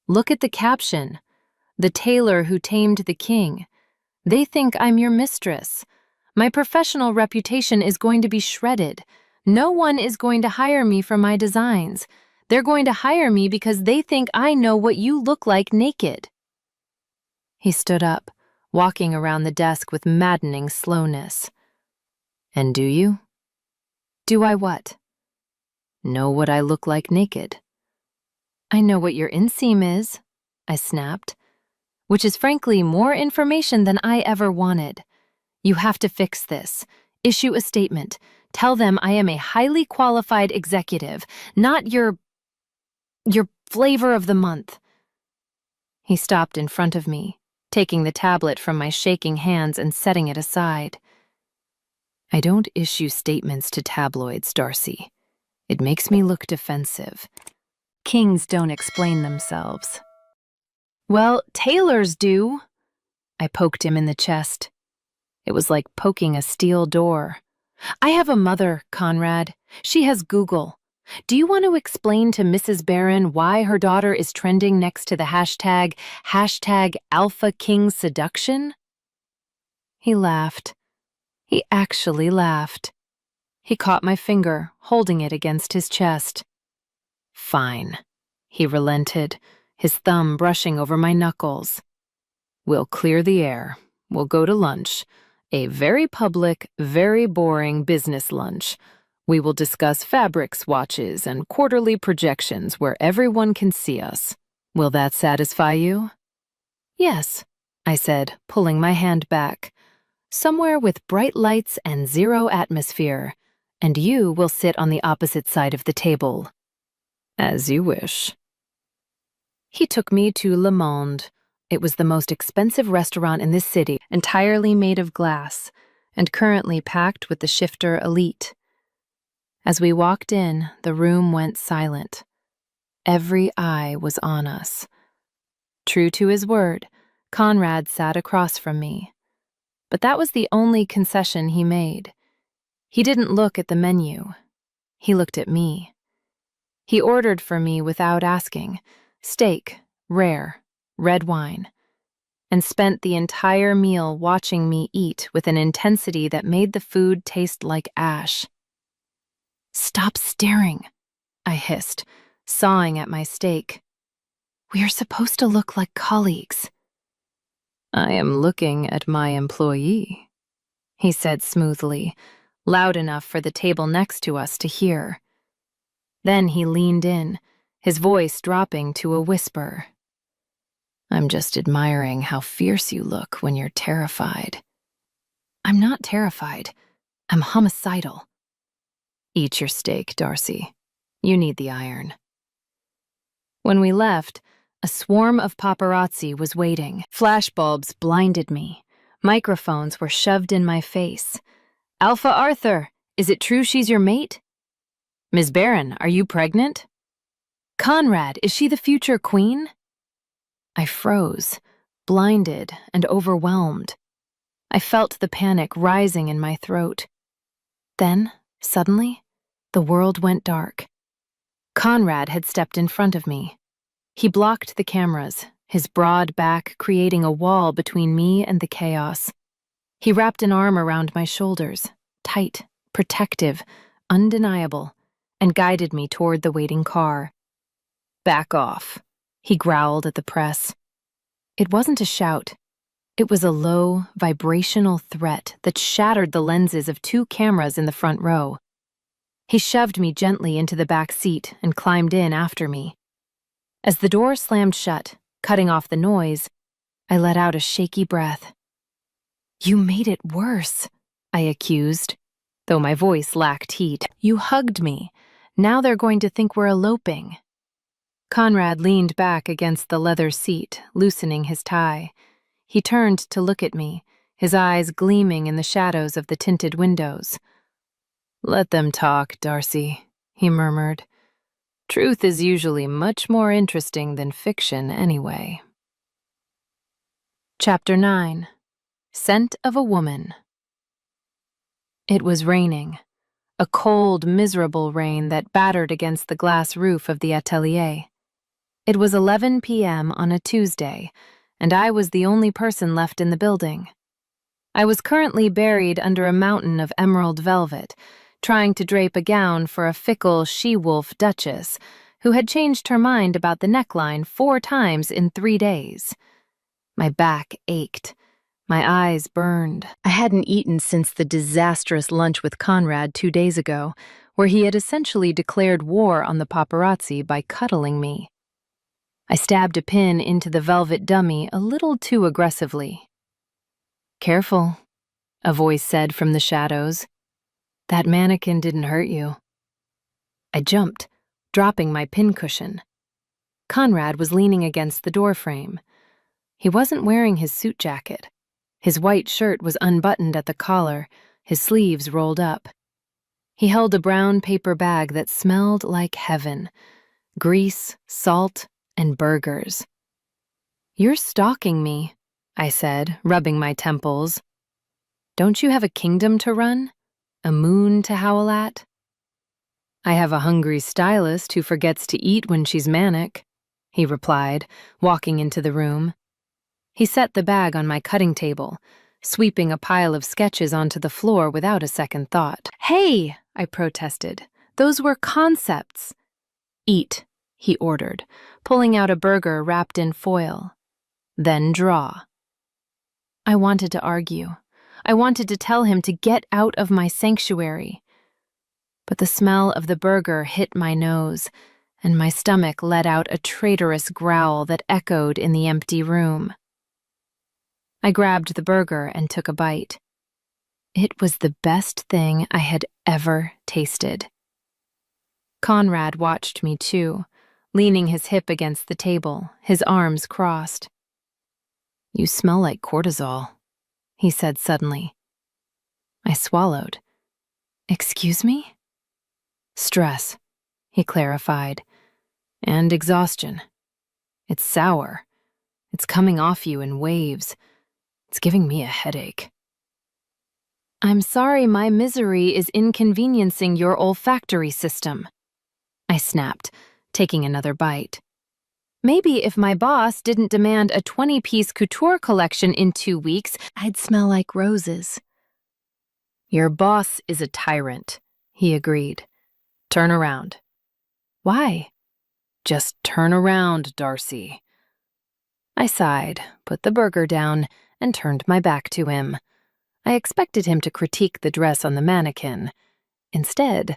Look at the caption. The tailor who tamed the king. They think I'm your mistress. My professional reputation is going to be shredded. No one is going to hire me for my designs. They're going to hire me because they think I know what you look like naked. He stood up, walking around the desk with maddening slowness. And do you? Do I what? Know what I look like naked. I know what your inseam is, I snapped, which is frankly more information than I ever wanted. You have to fix this. Issue a statement. Tell them I am a highly qualified executive, not your flavor of the month. He stopped in front of me, taking the tablet from my shaking hands and setting it aside. I don't issue statements to tabloids, Darcy. It makes me look defensive. Kings don't explain themselves. Well, tailors do. I poked him in the chest. It was like poking a steel door. I have a mother, Conrad. She has Google. Do you want to explain to Mrs. Barron why her daughter is trending next to the hashtag Alpha King Seduction? He laughed. He actually laughed. He caught my finger, holding it against his chest. Fine, he relented, his thumb brushing over my knuckles. We'll clear the air. We'll go to lunch. A very public, very boring business lunch. We will discuss fabric swatches and quarterly projections where everyone can see us. Will that satisfy you? Yes, I said, pulling my hand back. somewhere with bright lights and zero atmosphere, and you will sit on the opposite side of the table. As you wish. He took me to Le Monde. It was the most expensive restaurant in this city, entirely made of glass, and currently packed with the shifter elite. As we walked in, the room went silent. Every eye was on us. True to his word, Conrad sat across from me. But that was the only concession he made. He didn't look at the menu. He looked at me. He ordered for me without asking, steak, rare, red wine, and spent the entire meal watching me eat with an intensity that made the food taste like ash. "Stop staring," I hissed, sawing at my steak. "We are supposed to look like colleagues." "I am looking at my employee," he said smoothly, loud enough for the table next to us to hear. Then he leaned in, his voice dropping to a whisper. "I'm just admiring how fierce you look when you're terrified." "I'm not terrified. I'm homicidal." "Eat your steak, Darcy. You need the iron." When we left, a swarm of paparazzi was waiting. Flashbulbs blinded me. Microphones were shoved in my face. "Alpha Arthur, is it true she's your mate?" "Ms. Barron, are you pregnant?" "Conrad, is she the future queen?" I froze, blinded and overwhelmed. I felt the panic rising in my throat. Then, suddenly, the world went dark. Conrad had stepped in front of me. He blocked the cameras, his broad back creating a wall between me and the chaos. He wrapped an arm around my shoulders, tight, protective, undeniable, and guided me toward the waiting car. "Back off," he growled at the press. It wasn't a shout. It was a low, vibrational threat that shattered the lenses of 2 cameras in the front row. He shoved me gently into the back seat and climbed in after me. As the door slammed shut, cutting off the noise, I let out a shaky breath. "You made it worse," I accused, though my voice lacked heat. "You hugged me. Now they're going to think we're eloping." Conrad leaned back against the leather seat, loosening his tie. He turned to look at me, his eyes gleaming in the shadows of the tinted windows. "Let them talk, Darcy," he murmured. "Truth is usually much more interesting than fiction anyway." Chapter 9. Scent of a Woman. It was raining, a cold, miserable rain that battered against the glass roof of the atelier. It was 11 p.m. on a Tuesday, and I was the only person left in the building. I was currently buried under a mountain of emerald velvet, trying to drape a gown for a fickle she-wolf duchess who had changed her mind about the neckline 4 times in 3 days. My back ached. My eyes burned. I hadn't eaten since the disastrous lunch with Conrad 2 days ago, where he had essentially declared war on the paparazzi by cuddling me. I stabbed a pin into the velvet dummy a little too aggressively. "Careful," a voice said from the shadows. "That mannequin didn't hurt you." I jumped, dropping my pincushion. Conrad was leaning against the doorframe. He wasn't wearing his suit jacket. His white shirt was unbuttoned at the collar, his sleeves rolled up. He held a brown paper bag that smelled like heaven, grease, salt, and burgers. "You're stalking me," I said, rubbing my temples. "Don't you have a kingdom to run? A moon to howl at?" "I have a hungry stylist who forgets to eat when she's manic," he replied, walking into the room. He set the bag on my cutting table, sweeping a pile of sketches onto the floor without a second thought. "Hey," I protested, "those were concepts." "Eat," he ordered, pulling out a burger wrapped in foil. "Then draw." I wanted to argue. I wanted to tell him to get out of my sanctuary. But the smell of the burger hit my nose, and my stomach let out a traitorous growl that echoed in the empty room. I grabbed the burger and took a bite. It was the best thing I had ever tasted. Conrad watched me too, leaning his hip against the table, his arms crossed. "You smell like cortisol," he said suddenly. I swallowed. "Excuse me?" "Stress," he clarified, "and exhaustion. It's sour. It's coming off you in waves. It's giving me a headache." "I'm sorry my misery is inconveniencing your olfactory system," I snapped, taking another bite. "Maybe if my boss didn't demand a 20-piece couture collection in 2 weeks, I'd smell like roses." "Your boss is a tyrant," he agreed. "Turn around." "Why?" "Just turn around, Darcy." I sighed, put the burger down, and turned my back to him. I expected him to critique the dress on the mannequin. Instead,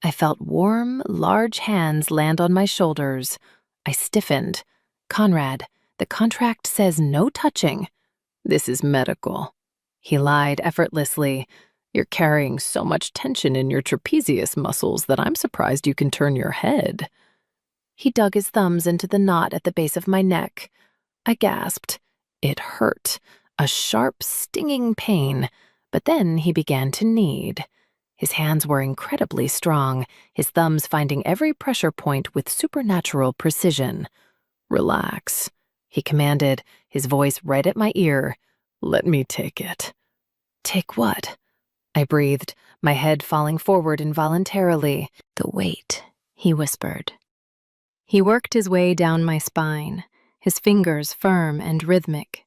I felt warm, large hands land on my shoulders. I stiffened. "Conrad, the contract says no touching." "This is medical." He lied effortlessly. "You're carrying so much tension in your trapezius muscles that I'm surprised you can turn your head." He dug his thumbs into the knot at the base of my neck. I gasped. It hurt, a sharp, stinging pain, but then he began to knead. His hands were incredibly strong, his thumbs finding every pressure point with supernatural precision. "Relax," he commanded, his voice right at my ear. "Let me take it." "Take what?" I breathed, my head falling forward involuntarily. "The weight," he whispered. He worked his way down my spine, his fingers firm and rhythmic.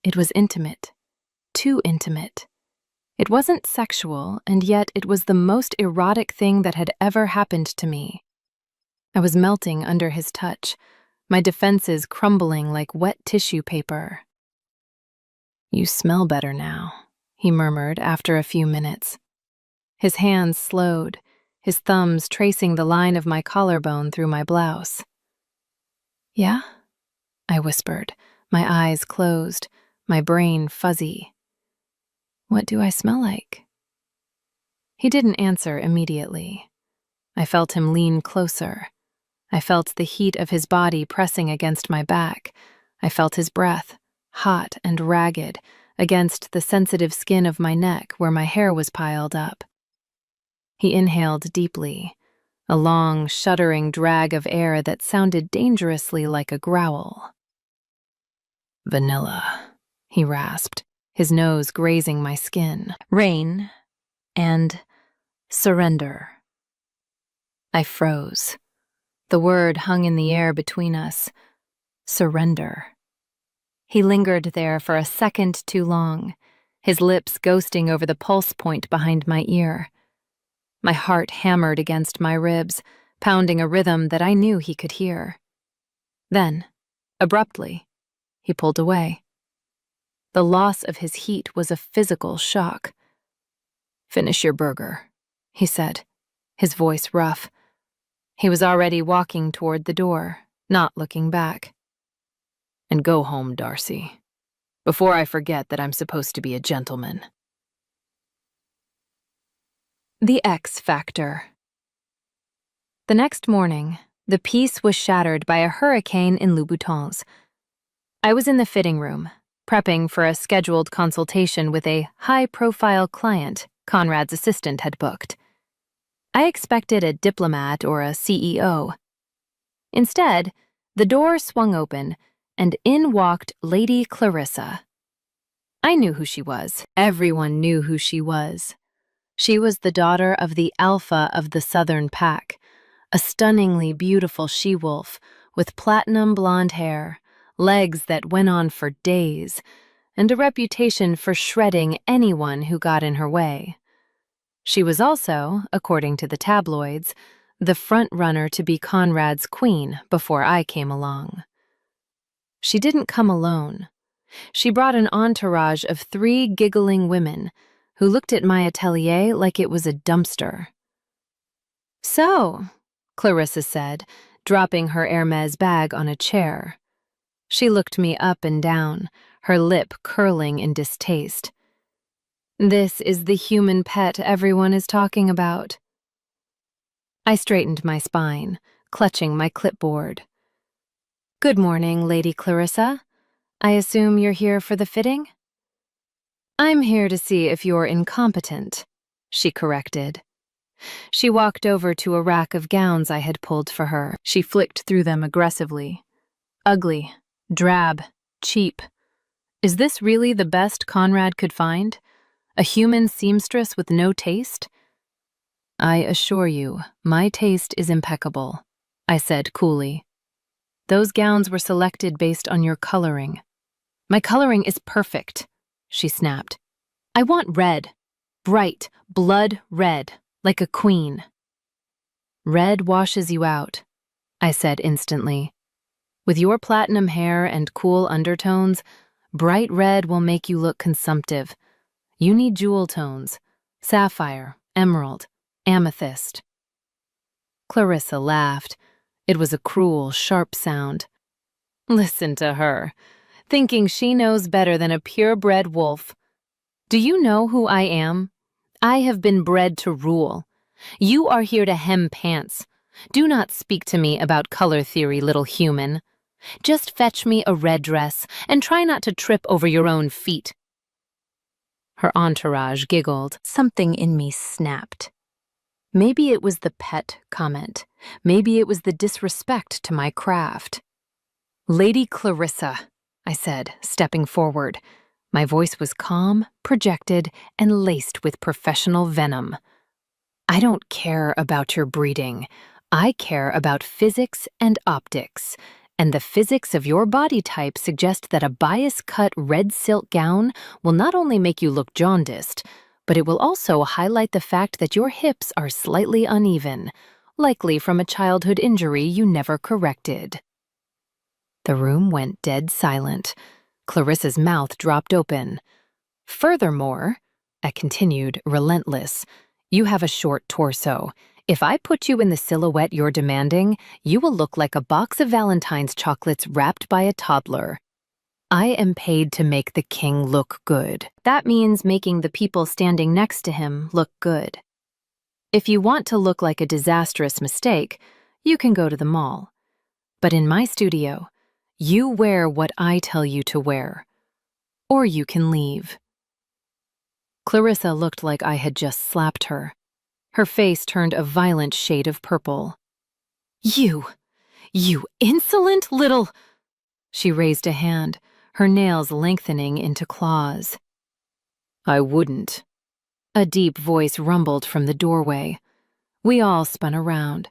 It was intimate, too intimate. It wasn't sexual, and yet it was the most erotic thing that had ever happened to me. I was melting under his touch, my defenses crumbling like wet tissue paper. "You smell better now," he murmured after a few minutes. His hands slowed, his thumbs tracing the line of my collarbone through my blouse. "Yeah?" I whispered, my eyes closed, my brain fuzzy. "What do I smell like?" He didn't answer immediately. I felt him lean closer. I felt the heat of his body pressing against my back. I felt his breath, hot and ragged, against the sensitive skin of my neck where my hair was piled up. He inhaled deeply, a long, shuddering drag of air that sounded dangerously like a growl. "Vanilla," he rasped, his nose grazing my skin. "Rain and surrender." I froze. The word hung in the air between us. Surrender. He lingered there for a second too long, his lips ghosting over the pulse point behind my ear. My heart hammered against my ribs, pounding a rhythm that I knew he could hear. Then, abruptly, he pulled away. The loss of his heat was a physical shock. "Finish your burger," he said, his voice rough. He was already walking toward the door, not looking back. "And go home, Darcy, before I forget that I'm supposed to be a gentleman." The X Factor. The next morning, the peace was shattered by a hurricane in Louboutins. I was in the fitting room, prepping for a scheduled consultation with a high-profile client Conrad's assistant had booked. I expected a diplomat or a CEO. Instead, the door swung open, and in walked Lady Clarissa. I knew who she was. Everyone knew who she was. She was the daughter of the alpha of the Southern Pack, a stunningly beautiful she-wolf with platinum blonde hair, legs that went on for days, and a reputation for shredding anyone who got in her way. She was also, according to the tabloids, the front-runner to be Conrad's queen before I came along. She didn't come alone. She brought an entourage of 3 giggling women who looked at my atelier like it was a dumpster. "So," Clarissa said, dropping her Hermes bag on a chair. She looked me up and down, her lip curling in distaste. This is the human pet everyone is talking about. I straightened my spine, clutching my clipboard. Good morning, Lady Clarissa. I assume you're here for the fitting? I'm here to see if you're incompetent, she corrected. She walked over to a rack of gowns I had pulled for her. She flicked through them aggressively. Ugly, drab, cheap. Is this really the best Conrad could find? A human seamstress with no taste? I assure you, my taste is impeccable, I said coolly. Those gowns were selected based on your coloring. My coloring is perfect, she snapped. I want red, bright, blood red, like a queen. Red washes you out, I said instantly. With your platinum hair and cool undertones, bright red will make you look consumptive. You need jewel tones, sapphire, emerald, amethyst. Clarissa laughed. It was a cruel, sharp sound. Listen to her, thinking she knows better than a purebred wolf. Do you know who I am? I have been bred to rule. You are here to hem pants. Do not speak to me about color theory, little human. Just fetch me a red dress and try not to trip over your own feet. Her entourage giggled. Something in me snapped. Maybe it was the pet comment. Maybe it was the disrespect to my craft. Lady Clarissa, I said, stepping forward. My voice was calm, projected, and laced with professional venom. I don't care about your breeding. I care about physics and optics. And the physics of your body type suggest that a bias-cut red silk gown will not only make you look jaundiced, but it will also highlight the fact that your hips are slightly uneven, likely from a childhood injury you never corrected. The room went dead silent. Clarissa's mouth dropped open. Furthermore, I continued, relentless, you have a short torso. If I put you in the silhouette you're demanding, you will look like a box of Valentine's chocolates wrapped by a toddler. I am paid to make the king look good. That means making the people standing next to him look good. If you want to look like a disastrous mistake, you can go to the mall. But in my studio, you wear what I tell you to wear. Or you can leave. Clarissa looked like I had just slapped her. Her face turned a violent shade of purple. You insolent little... She raised a hand, her nails lengthening into claws. I wouldn't. A deep voice rumbled from the doorway. We all spun around.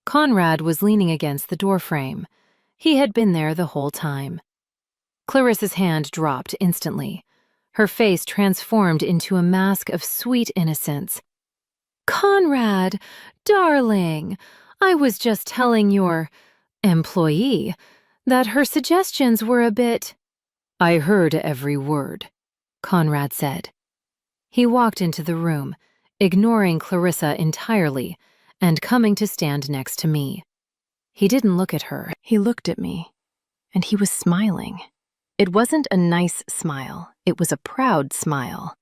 Conrad was leaning against the doorframe. He had been there the whole time. Clarissa's hand dropped instantly. Her face transformed into a mask of sweet innocence. Conrad, darling, I was just telling your employee that her suggestions were a bit... I heard every word, Conrad said. He walked into the room, ignoring Clarissa entirely, and coming to stand next to me. He didn't look at her, he looked at me, and he was smiling. It wasn't a nice smile, it was a proud smile.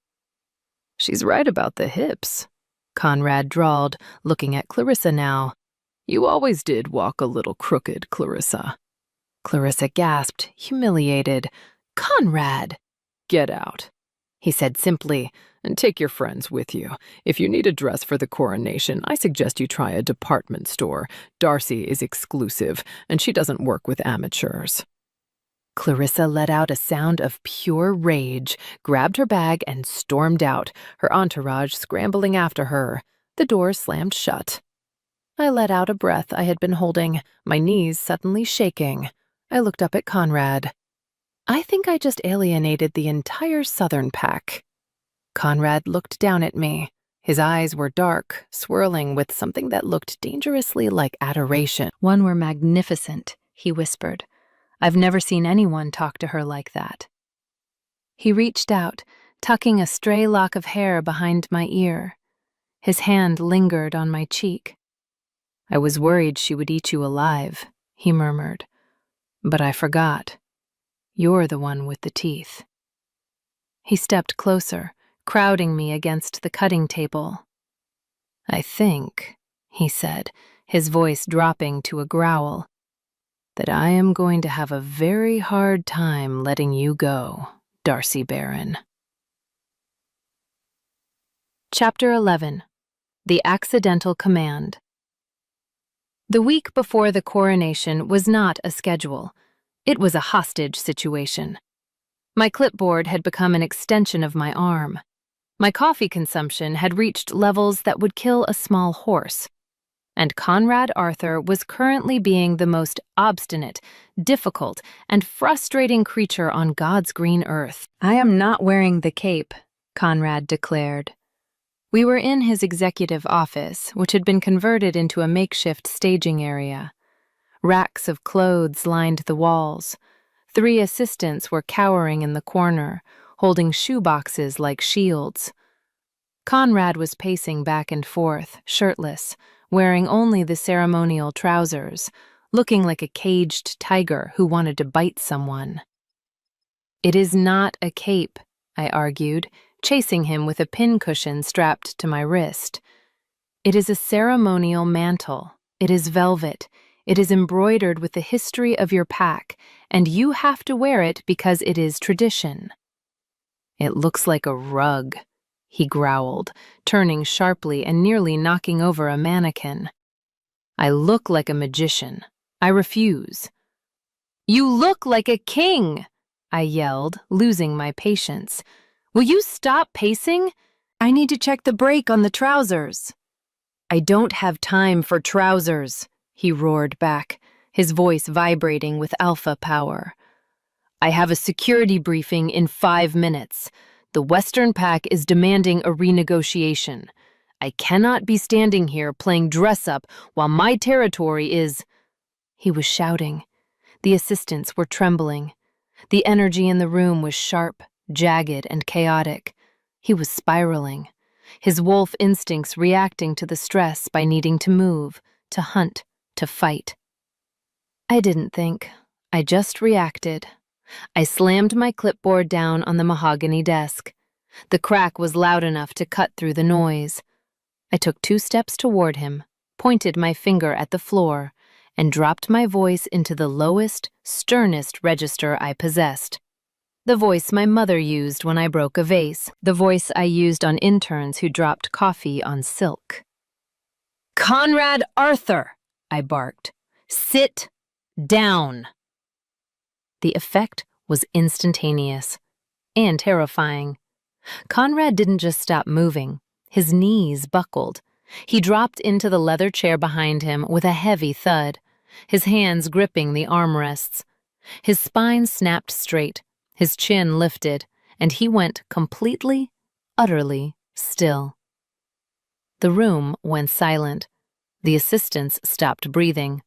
She's right about the hips, Conrad drawled, looking at Clarissa now. You always did walk a little crooked, Clarissa. Clarissa gasped, humiliated. Conrad! Get out, he said simply, and take your friends with you. If you need a dress for the coronation, I suggest you try a department store. Darcy is exclusive, and she doesn't work with amateurs. Clarissa let out a sound of pure rage, grabbed her bag, and stormed out, her entourage scrambling after her. The door slammed shut. I let out a breath I had been holding, my knees suddenly shaking. I looked up at Conrad. I think I just alienated the entire Southern pack. Conrad looked down at me. His eyes were dark, swirling with something that looked dangerously like adoration. One were magnificent, he whispered. I've never seen anyone talk to her like that. He reached out, tucking a stray lock of hair behind my ear. His hand lingered on my cheek. I was worried she would eat you alive, he murmured. But I forgot. You're the one with the teeth. He stepped closer, crowding me against the cutting table. "I think," he said, his voice dropping to a growl, "that I am going to have a very hard time letting you go, Darcy Barron." Chapter 11. The Accidental Command. The week before the coronation was not a schedule. It was a hostage situation. My clipboard had become an extension of my arm. My coffee consumption had reached levels that would kill a small horse. And Conrad Arthur was currently being the most obstinate, difficult, and frustrating creature on God's green earth. "I am not wearing the cape," Conrad declared. We were in his executive office, which had been converted into a makeshift staging area. Racks of clothes lined the walls. 3 assistants were cowering in the corner, holding shoeboxes like shields. Conrad was pacing back and forth, shirtless, wearing only the ceremonial trousers, looking like a caged tiger who wanted to bite someone. "It is not a cape," I argued, chasing him with a pincushion strapped to my wrist. "It is a ceremonial mantle. It is velvet. It is embroidered with the history of your pack, and you have to wear it because it is tradition." "It looks like a rug," he growled, turning sharply and nearly knocking over a mannequin. "I look like a magician. I refuse." "You look like a king!" I yelled, losing my patience. "Will you stop pacing? I need to check the break on the trousers." "I don't have time for trousers," he roared back, his voice vibrating with alpha power. "I have a security briefing in 5 minutes. The Western Pack is demanding a renegotiation. I cannot be standing here playing dress-up while my territory is—" He was shouting. The assistants were trembling. The energy in the room was sharp, jagged, and chaotic. He was spiraling, his wolf instincts reacting to the stress by needing to move, to hunt, to fight. I didn't think. I just reacted. I slammed my clipboard down on the mahogany desk. The crack was loud enough to cut through the noise. I took 2 steps toward him, pointed my finger at the floor, and dropped my voice into the lowest, sternest register I possessed. The voice my mother used when I broke a vase, the voice I used on interns who dropped coffee on silk. "Conrad Arthur!" I barked. "Sit down!" The effect was instantaneous and terrifying. Conrad didn't just stop moving. His knees buckled. He dropped into the leather chair behind him with a heavy thud, his hands gripping the armrests. His spine snapped straight, his chin lifted, and he went completely, utterly still. The room went silent. The assistants stopped breathing.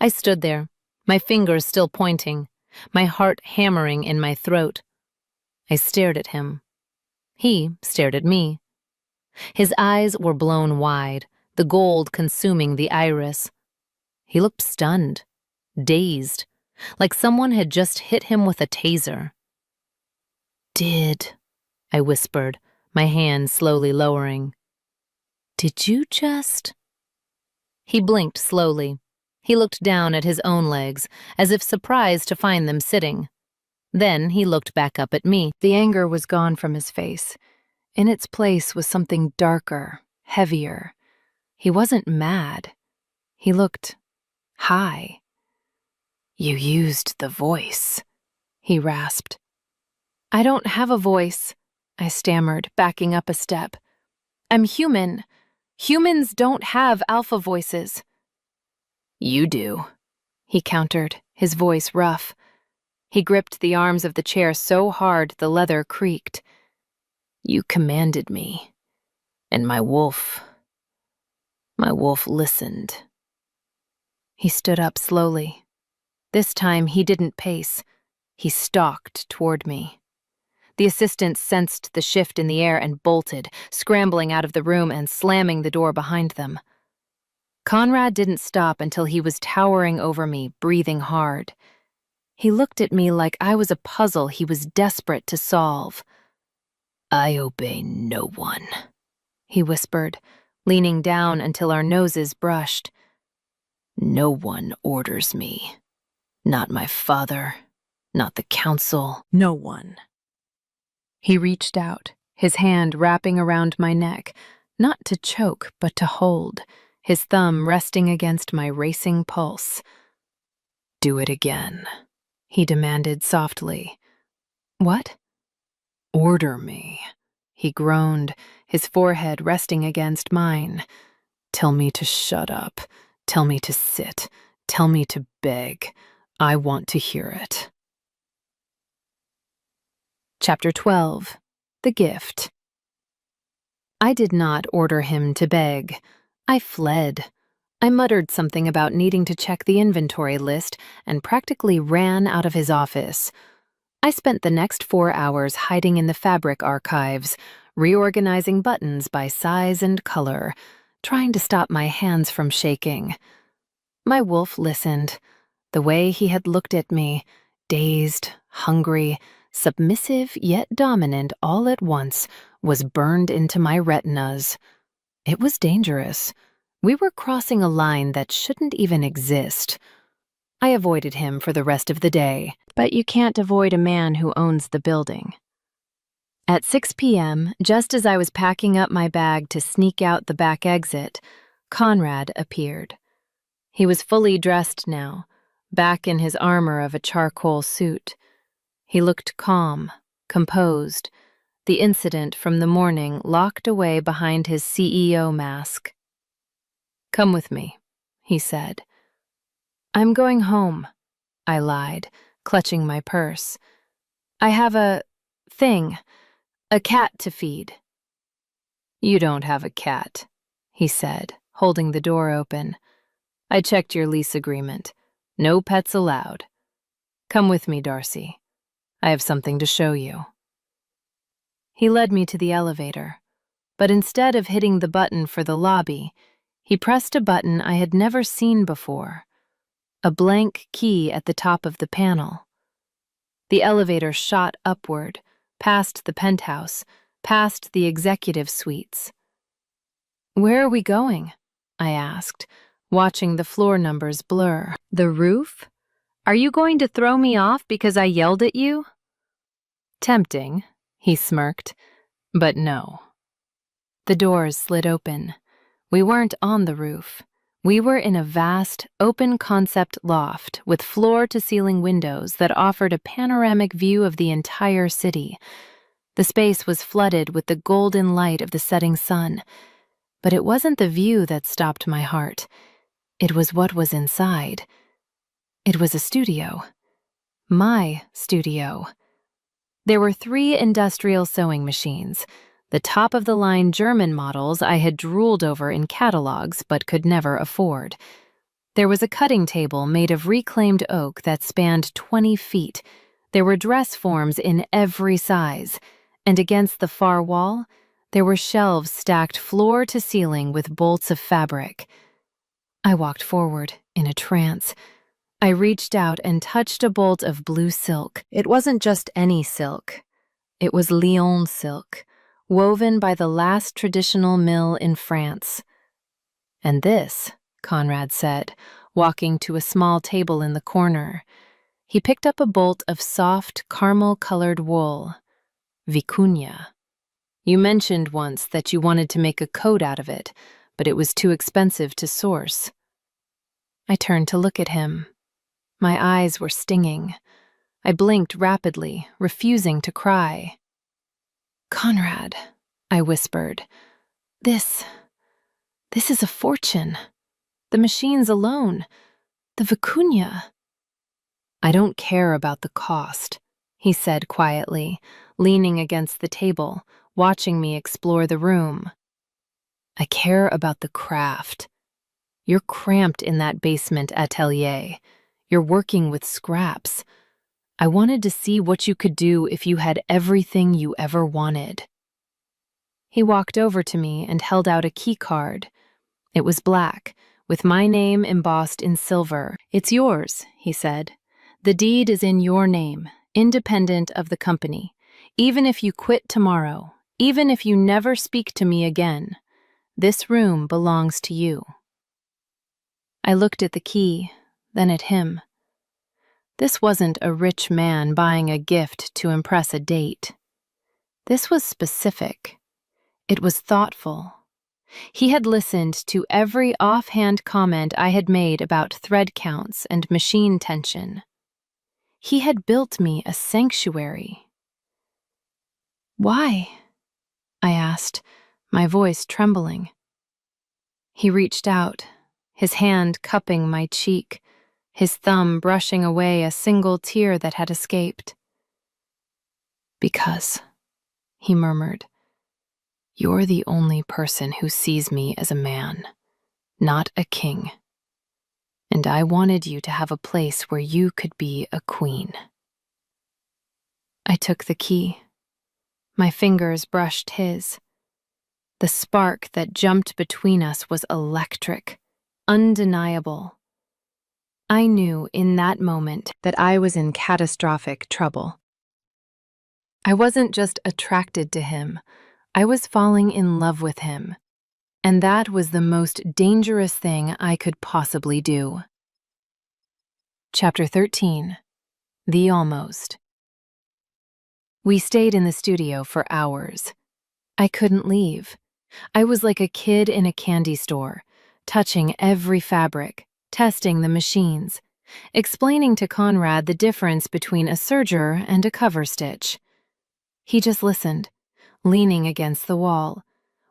I stood there, my fingers still pointing, my heart hammering in my throat. I stared at him. He stared at me. His eyes were blown wide, the gold consuming the iris. He looked stunned, dazed, like someone had just hit him with a taser. I whispered, my hand slowly lowering. "Did you just—" He blinked slowly. He looked down at his own legs, as if surprised to find them sitting. Then he looked back up at me. The anger was gone from his face. In its place was something darker, heavier. He wasn't mad. He looked high. "You used the voice," he rasped. "I don't have a voice," I stammered, backing up a step. "I'm human. Humans don't have alpha voices." "You do," he countered, his voice rough. He gripped the arms of the chair so hard the leather creaked. "You commanded me, and my wolf listened." He stood up slowly. This time he didn't pace. He stalked toward me. The assistants sensed the shift in the air and bolted, scrambling out of the room and slamming the door behind them. Conrad didn't stop until he was towering over me, breathing hard. He looked at me like I was a puzzle he was desperate to solve. I obey no one, he whispered, leaning down until our noses brushed. No one orders me. Not my father, not the council. No one. He reached out, his hand wrapping around my neck, not to choke, but to hold, his thumb resting against my racing pulse. Do it again, he demanded softly. What? Order me, he groaned, his forehead resting against mine. Tell me to shut up. Tell me to sit. Tell me to beg. I want to hear it. Chapter 12. The Gift. I did not order him to beg. I fled. I muttered something about needing to check the inventory list and practically ran out of his office. I spent the next 4 hours hiding in the fabric archives, reorganizing buttons by size and color, trying to stop my hands from shaking. My wolf listened. The way he had looked at me, dazed, hungry, submissive yet dominant all at once, was burned into my retinas. It was dangerous. We were crossing a line that shouldn't even exist. I avoided him for the rest of the day. But you can't avoid a man who owns the building. At 6 p.m., just as I was packing up my bag to sneak out the back exit, Conrad appeared. He was fully dressed now, back in his armor of a charcoal suit. He looked calm, composed, the incident from the morning locked away behind his CEO mask. "Come with me," he said. "I'm going home," I lied, clutching my purse. "I have a cat to feed." "You don't have a cat," he said, holding the door open. "I checked your lease agreement. No pets allowed. Come with me, Darcy. I have something to show you." He led me to the elevator, but instead of hitting the button for the lobby, he pressed a button I had never seen before, a blank key at the top of the panel. The elevator shot upward, past the penthouse, past the executive suites. "Where are we going?" I asked, watching the floor numbers blur. "The roof? Are you going to throw me off because I yelled at you?" "Tempting," he smirked, "but no." The doors slid open. We weren't on the roof. We were in a vast, open-concept loft with floor-to-ceiling windows that offered a panoramic view of the entire city. The space was flooded with the golden light of the setting sun. But it wasn't the view that stopped my heart. It was what was inside. It was a studio. My studio. There were 3 industrial sewing machines, the top-of-the-line German models I had drooled over in catalogs but could never afford. There was a cutting table made of reclaimed oak that spanned 20 feet. There were dress forms in every size, and against the far wall, there were shelves stacked floor to ceiling with bolts of fabric. I walked forward, in a trance. I reached out and touched a bolt of blue silk. It wasn't just any silk. It was Lyon silk, woven by the last traditional mill in France. "And this," Conrad said, walking to a small table in the corner. He picked up a bolt of soft, caramel-colored wool. "Vicuña. You mentioned once that you wanted to make a coat out of it, but it was too expensive to source." I turned to look at him. My eyes were stinging. I blinked rapidly, refusing to cry. "Conrad," I whispered, This is a fortune. The machines alone, the vicuña." "I don't care about the cost," he said quietly, leaning against the table, watching me explore the room. "I care about the craft. You're cramped in that basement atelier. You're working with scraps. I wanted to see what you could do if you had everything you ever wanted." He walked over to me and held out a key card. It was black, with my name embossed in silver. "It's yours," he said. "The deed is in your name, independent of the company. Even if you quit tomorrow, Even if you never speak to me again, this room belongs to you." I looked at the key, then at him. This wasn't a rich man buying a gift to impress a date. This was specific. It was thoughtful. He had listened to every offhand comment I had made about thread counts and machine tension. He had built me a sanctuary. "Why?" I asked, my voice trembling. He reached out, his hand cupping my cheek, his thumb brushing away a single tear that had escaped. "Because," he murmured, "you're the only person who sees me as a man, not a king. And I wanted you to have a place where you could be a queen." I took the key. My fingers brushed his. The spark that jumped between us was electric, undeniable. I knew in that moment that I was in catastrophic trouble. I wasn't just attracted to him, I was falling in love with him. And that was the most dangerous thing I could possibly do. Chapter 13. The Almost. We stayed in the studio for hours. I couldn't leave. I was like a kid in a candy store, touching every fabric, testing the machines, explaining to Conrad the difference between a serger and a cover stitch. He just listened, leaning against the wall,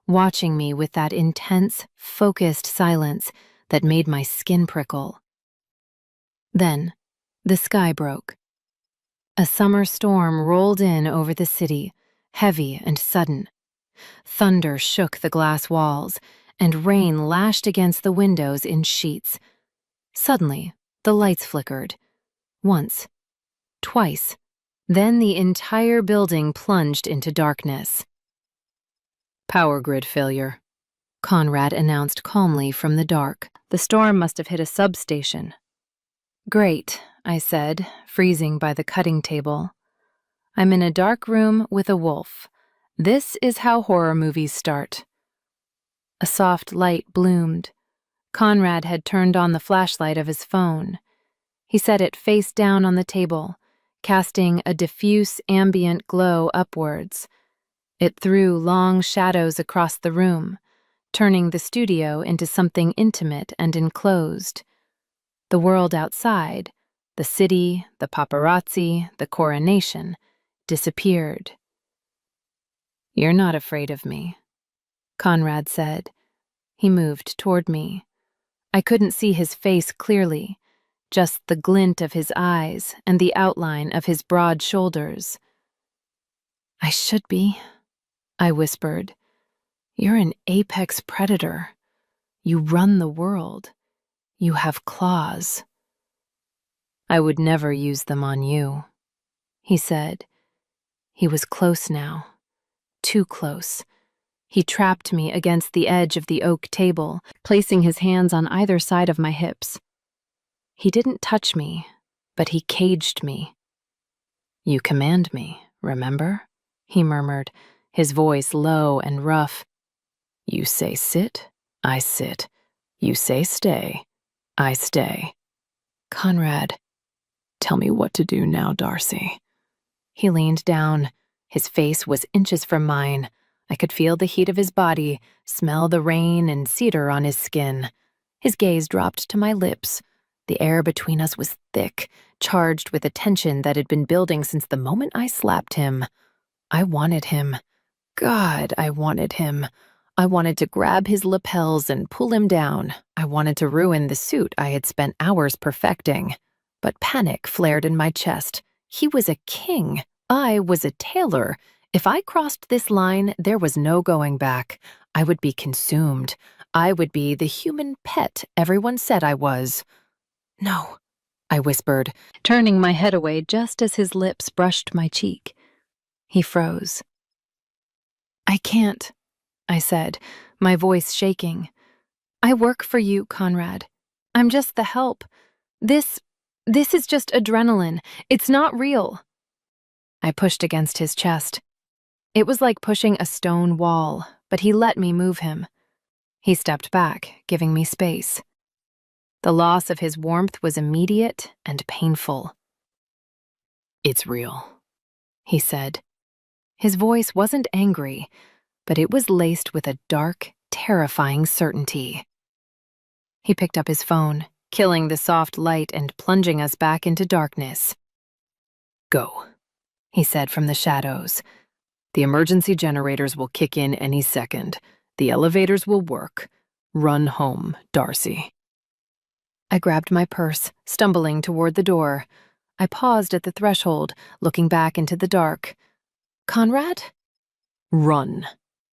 watching me with that intense, focused silence that made my skin prickle. Then, the sky broke. A summer storm rolled in over the city, heavy and sudden. Thunder shook the glass walls, and rain lashed against the windows in sheets. Suddenly, the lights flickered. Once, twice. Then the entire building plunged into darkness. "Power grid failure," Conrad announced calmly from the dark. The storm must have hit a substation. "Great," I said, freezing by the cutting table. "I'm in a dark room with a wolf. This is how horror movies start." A soft light bloomed. Conrad had turned on the flashlight of his phone. He set it face down on the table, casting a diffuse ambient glow upwards. It threw long shadows across the room, turning the studio into something intimate and enclosed. The world outside, the city, the paparazzi, the coronation, disappeared. "You're not afraid of me," Conrad said. He moved toward me. I couldn't see his face clearly, just the glint of his eyes and the outline of his broad shoulders. "I should be," I whispered. "You're an apex predator. You run the world. You have claws." "I would never use them on you," he said. He was close now. Too close. He trapped me against the edge of the oak table, placing his hands on either side of my hips. He didn't touch me, but he caged me. "You command me, remember?" he murmured, his voice low and rough. "You say sit, I sit. You say stay, I stay." "Conrad." "Tell me what to do now, Darcy." He leaned down. His face was inches from mine. I could feel the heat of his body, smell the rain and cedar on his skin. His gaze dropped to my lips. The air between us was thick, charged with a tension that had been building since the moment I slapped him. I wanted him. God, I wanted him. I wanted to grab his lapels and pull him down. I wanted to ruin the suit I had spent hours perfecting. But panic flared in my chest. He was a king. I was a tailor. If I crossed this line, there was no going back. I would be consumed. I would be the human pet everyone said I was. "No," I whispered, turning my head away just as his lips brushed my cheek. He froze. "I can't," I said, my voice shaking. "I work for you, Conrad. I'm just the help. This is just adrenaline. It's not real." I pushed against his chest. It was like pushing a stone wall, but he let me move him. He stepped back, giving me space. The loss of his warmth was immediate and painful. "It's real," he said. His voice wasn't angry, but it was laced with a dark, terrifying certainty. He picked up his phone, killing the soft light and plunging us back into darkness. "Go," he said from the shadows. "The emergency generators will kick in any second. The elevators will work. Run home, Darcy." I grabbed my purse, stumbling toward the door. I paused at the threshold, looking back into the dark. "Conrad?" "Run,"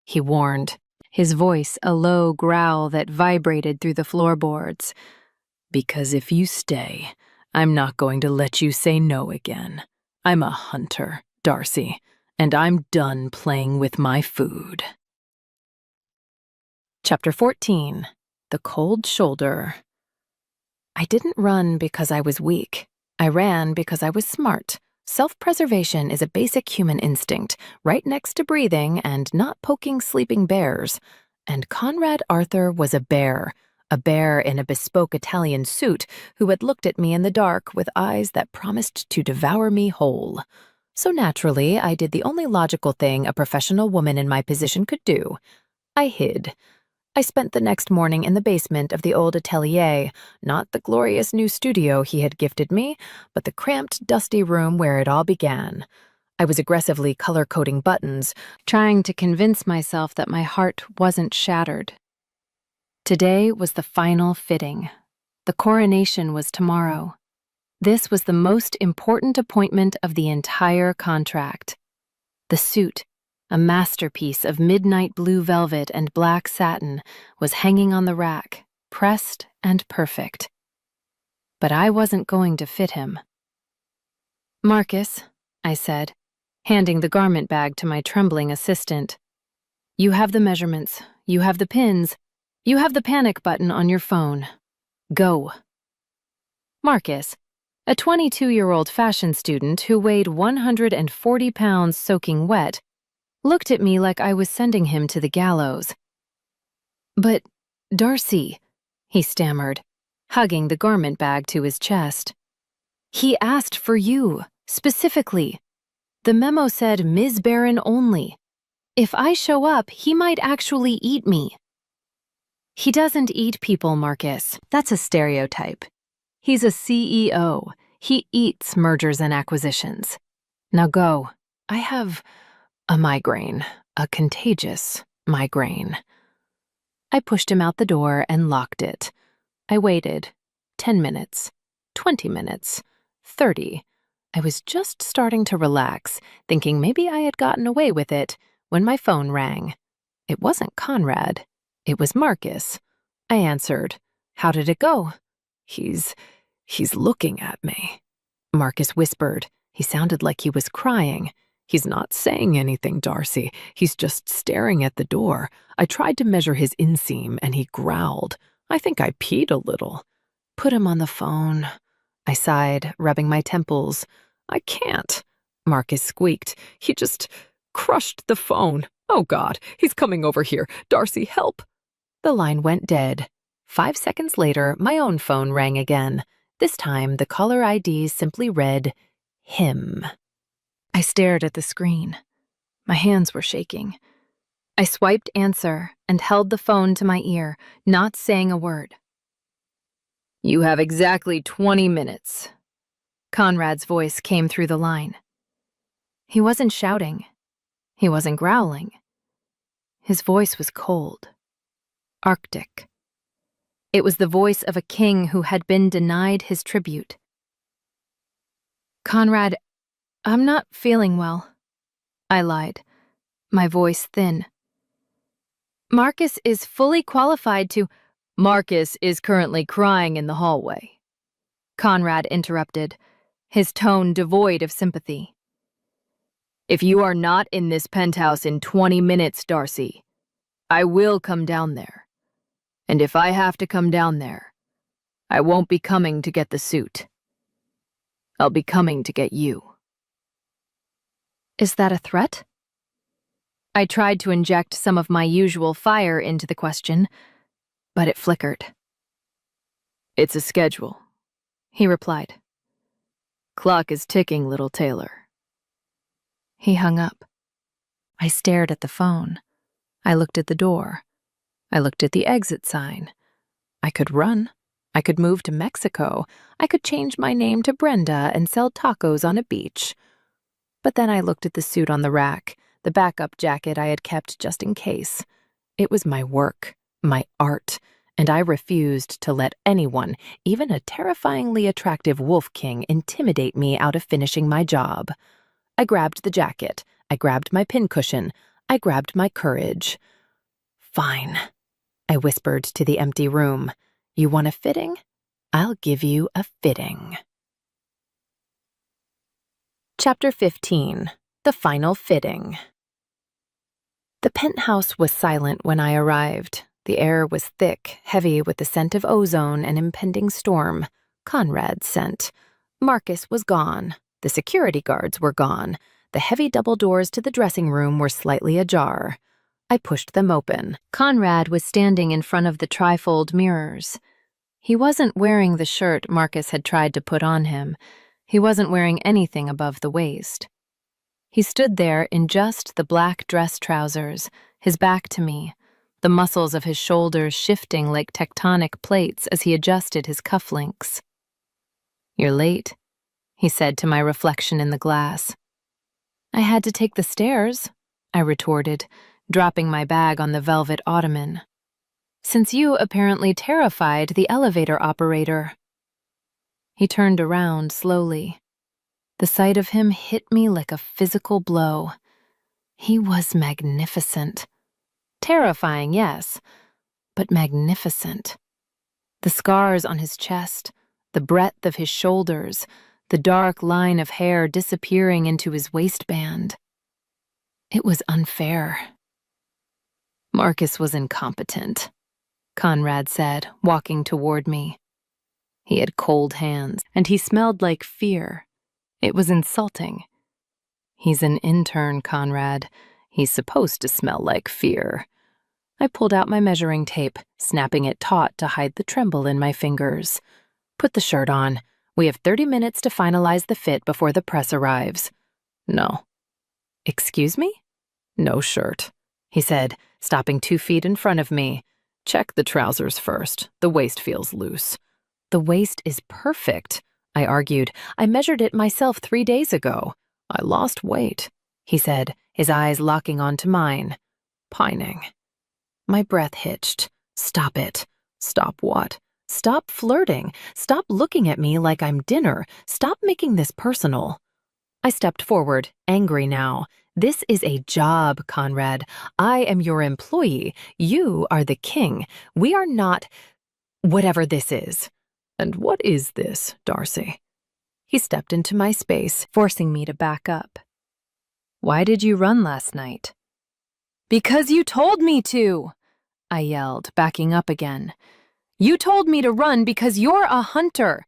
he warned, his voice a low growl that vibrated through the floorboards. "Because if you stay, I'm not going to let you say no again. I'm a hunter, Darcy, and I'm done playing with my food." Chapter 14. The Cold Shoulder. I didn't run because I was weak. I ran because I was smart. Self-preservation is a basic human instinct, right next to breathing and not poking sleeping bears. And Conrad Arthur was a bear in a bespoke Italian suit who had looked at me in the dark with eyes that promised to devour me whole. So naturally, I did the only logical thing a professional woman in my position could do. I hid. I spent the next morning in the basement of the old atelier, not the glorious new studio he had gifted me, but the cramped, dusty room where it all began. I was aggressively color-coding buttons, trying to convince myself that my heart wasn't shattered. Today was the final fitting. The coronation was tomorrow. This was the most important appointment of the entire contract. The suit, a masterpiece of midnight blue velvet and black satin, was hanging on the rack, pressed and perfect. But I wasn't going to fit him. "Marcus," I said, handing the garment bag to my trembling assistant. "You have the measurements, you have the pins, you have the panic button on your phone. Go." Marcus, a 22-year-old fashion student who weighed 140 pounds soaking wet, looked at me like I was sending him to the gallows. "But, Darcy," he stammered, hugging the garment bag to his chest. "He asked for you, specifically. The memo said Ms. Barron only. If I show up, he might actually eat me." "He doesn't eat people, Marcus. That's a stereotype. He's a CEO. He eats mergers and acquisitions. Now go. I have a migraine, a contagious migraine." I pushed him out the door and locked it. I waited. 10 minutes. 20 minutes. 30. I was just starting to relax, thinking maybe I had gotten away with it, when my phone rang. It wasn't Conrad. It was Marcus. I answered. "How did it go?" He's looking at me," Marcus whispered. He sounded like he was crying. "He's not saying anything, Darcy. He's just staring at the door. I tried to measure his inseam, and he growled. I think I peed a little." "Put him on the phone," I sighed, rubbing my temples. "I can't," Marcus squeaked. "He just crushed the phone. Oh, God, he's coming over here. Darcy, help." The line went dead. 5 seconds later, my own phone rang again. This time, the caller ID simply read, "him." I stared at the screen. My hands were shaking. I swiped answer and held the phone to my ear, not saying a word. "You have exactly 20 minutes. Conrad's voice came through the line. He wasn't shouting. He wasn't growling. His voice was cold, arctic. It was the voice of a king who had been denied his tribute. "Conrad, I'm not feeling well," I lied, my voice thin. "Marcus is fully qualified to—" "Marcus is currently crying in the hallway," Conrad interrupted, his tone devoid of sympathy. "If you are not in this penthouse in 20 minutes, Darcy, I will come down there. And if I have to come down there, I won't be coming to get the suit. I'll be coming to get you." "Is that a threat?" I tried to inject some of my usual fire into the question, but it flickered. "It's a schedule," he replied. "Clock is ticking, little Taylor." He hung up. I stared at the phone. I looked at the door. I looked at the exit sign. I could run. I could move to Mexico. I could change my name to Brenda and sell tacos on a beach. But then I looked at the suit on the rack, the backup jacket I had kept just in case. It was my work, my art, and I refused to let anyone, even a terrifyingly attractive Wolf King, intimidate me out of finishing my job. I grabbed the jacket. I grabbed my pincushion. I grabbed my courage. "Fine," I whispered to the empty room. "You want a fitting? I'll give you a fitting." Chapter 15. The Final Fitting. The penthouse was silent when I arrived. The air was thick, heavy with the scent of ozone and impending storm. Conrad's scent. Marcus was gone. The security guards were gone. The heavy double doors to the dressing room were slightly ajar. I pushed them open. Conrad was standing in front of the trifold mirrors. He wasn't wearing the shirt Marcus had tried to put on him. He wasn't wearing anything above the waist. He stood there in just the black dress trousers, his back to me, the muscles of his shoulders shifting like tectonic plates as he adjusted his cufflinks. "You're late," he said to my reflection in the glass. "I had to take the stairs," I retorted, dropping my bag on the velvet ottoman. "Since you apparently terrified the elevator operator." He turned around slowly. The sight of him hit me like a physical blow. He was magnificent. Terrifying, yes, but magnificent. The scars on his chest, the breadth of his shoulders, the dark line of hair disappearing into his waistband. It was unfair. "Marcus was incompetent," Conrad said, walking toward me. He had cold hands, and he smelled like fear. It was insulting. "He's an intern, Conrad. He's supposed to smell like fear." I pulled out my measuring tape, snapping it taut to hide the tremble in my fingers. "Put the shirt on. We have 30 minutes to finalize the fit before the press arrives." "No." "Excuse me?" "No shirt," he said, stopping 2 feet in front of me. "Check the trousers first. The waist feels loose." "The waist is perfect," I argued. "I measured it myself 3 days ago." "I lost weight," he said, his eyes locking onto mine. "Pining." My breath hitched. "Stop it." "Stop what?" "Stop flirting. Stop looking at me like I'm dinner. Stop making this personal." I stepped forward, angry now. "This is a job, Conrad. I am your employee. You are the king. We are not whatever this is." "And what is this, Darcy?" He stepped into my space, forcing me to back up. "Why did you run last night?" "Because you told me to," I yelled, backing up again. "You told me to run because you're a hunter."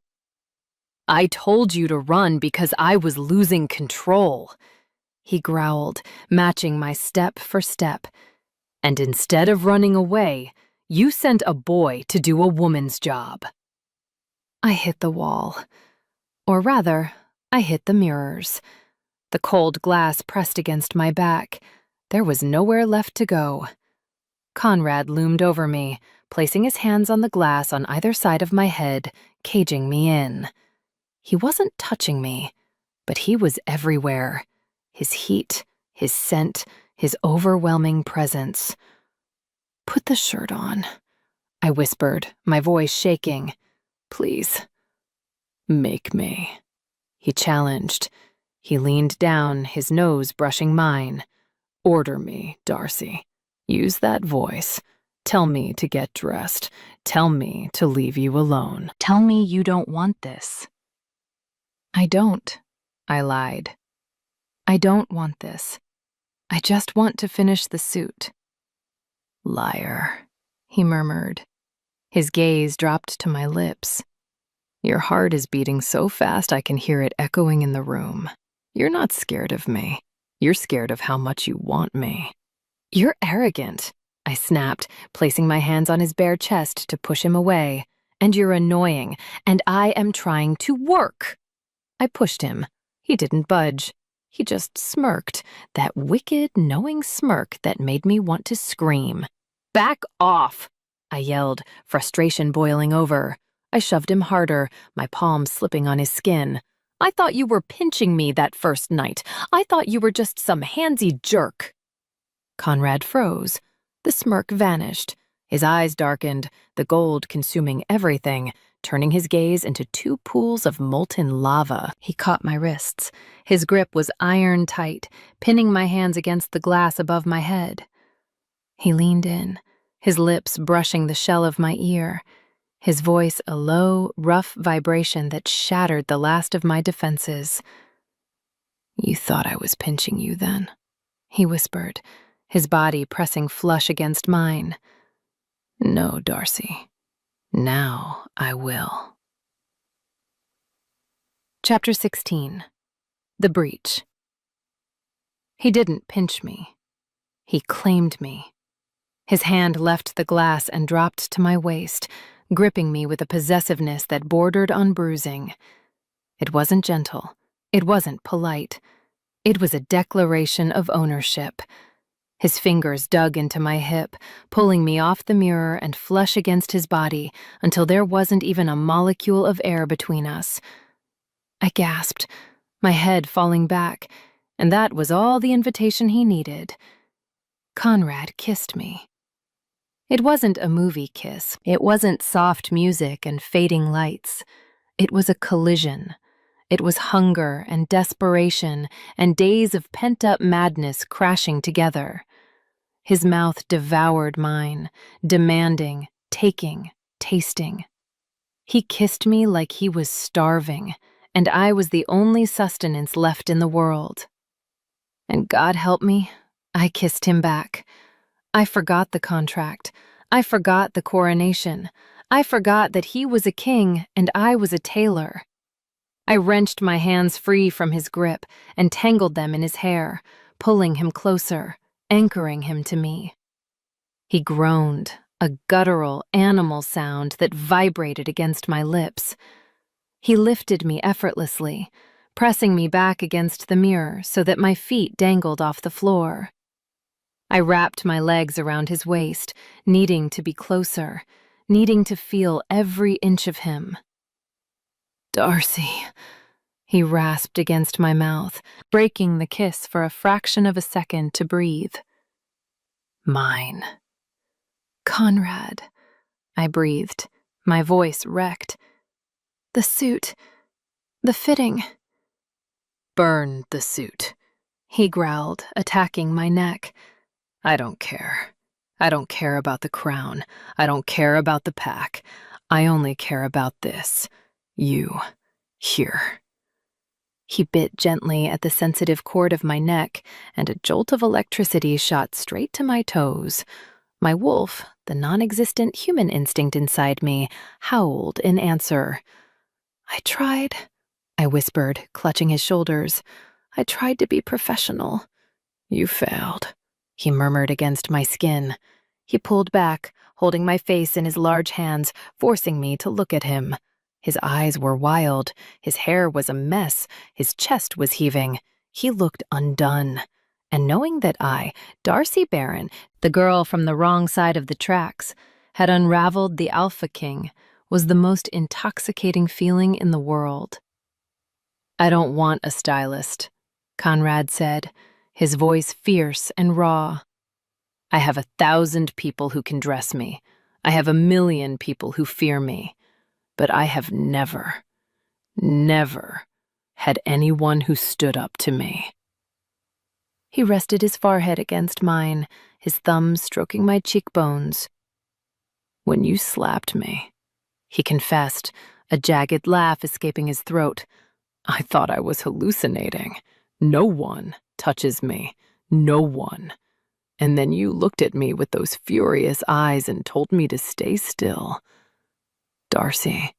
"I told you to run because I was losing control," he growled, matching my step for step. "And instead of running away, you sent a boy to do a woman's job." I hit the wall. Or rather, I hit the mirrors. The cold glass pressed against my back. There was nowhere left to go. Conrad loomed over me, placing his hands on the glass on either side of my head, caging me in. He wasn't touching me, but he was everywhere. His heat, his scent, his overwhelming presence. "Put the shirt on," I whispered, my voice shaking. "Please." "Make me," he challenged. He leaned down, his nose brushing mine. "Order me, Darcy. Use that voice. Tell me to get dressed. Tell me to leave you alone. Tell me you don't want this." "I don't," I lied. "I don't want this. I just want to finish the suit." "Liar," he murmured. His gaze dropped to my lips. "Your heart is beating so fast I can hear it echoing in the room. You're not scared of me. You're scared of how much you want me." "You're arrogant," I snapped, placing my hands on his bare chest to push him away. "And you're annoying, and I am trying to work." I pushed him. He didn't budge. He just smirked, that wicked, knowing smirk that made me want to scream. "Back off!" I yelled, frustration boiling over. I shoved him harder, my palms slipping on his skin. "I thought you were pinching me that first night. I thought you were just some handsy jerk." Conrad froze. The smirk vanished. His eyes darkened, the gold consuming everything, turning his gaze into two pools of molten lava. He caught my wrists. His grip was iron tight, pinning my hands against the glass above my head. He leaned in, his lips brushing the shell of my ear, his voice a low, rough vibration that shattered the last of my defenses. "You thought I was pinching you then," he whispered, his body pressing flush against mine. "No, Darcy. Now I will." Chapter 16. The Breach. He didn't pinch me. He claimed me. His hand left the glass and dropped to my waist, gripping me with a possessiveness that bordered on bruising. It wasn't gentle. It wasn't polite. It was a declaration of ownership. His fingers dug into my hip, pulling me off the mirror and flush against his body until there wasn't even a molecule of air between us. I gasped, my head falling back, and that was all the invitation he needed. Conrad kissed me. It wasn't a movie kiss. It wasn't soft music and fading lights. It was a collision. It was hunger and desperation and days of pent-up madness crashing together. His mouth devoured mine, demanding, taking, tasting. He kissed me like he was starving, and I was the only sustenance left in the world. And God help me, I kissed him back. I forgot the contract. I forgot the coronation. I forgot that he was a king and I was a tailor. I wrenched my hands free from his grip and tangled them in his hair, pulling him closer, anchoring him to me. He groaned, a guttural, animal sound that vibrated against my lips. He lifted me effortlessly, pressing me back against the mirror so that my feet dangled off the floor. I wrapped my legs around his waist, needing to be closer, needing to feel every inch of him. "Darcy," he rasped against my mouth, breaking the kiss for a fraction of a second to breathe. "Mine." "Conrad," I breathed, my voice wrecked. "The suit, the fitting." "Burn the suit," he growled, attacking my neck. "I don't care. I don't care about the crown. I don't care about the pack. I only care about this. You. Here." He bit gently at the sensitive cord of my neck, and a jolt of electricity shot straight to my toes. My wolf, the non-existent human instinct inside me, howled in answer. "I tried," I whispered, clutching his shoulders. "I tried to be professional." "You failed," he murmured against my skin. He pulled back, holding my face in his large hands, forcing me to look at him. His eyes were wild, his hair was a mess, his chest was heaving. He looked undone. And knowing that I, Darcy Barron, the girl from the wrong side of the tracks, had unraveled the Alpha King, was the most intoxicating feeling in the world. "I don't want a stylist," Conrad said, his voice fierce and raw. "I have 1,000 people who can dress me. I have 1,000,000 people who fear me. But I have never, never had anyone who stood up to me." He rested his forehead against mine, his thumbs stroking my cheekbones. "When you slapped me," he confessed, a jagged laugh escaping his throat, "I thought I was hallucinating. No one touches me. No one. And then you looked at me with those furious eyes and told me to stay still. Darcy,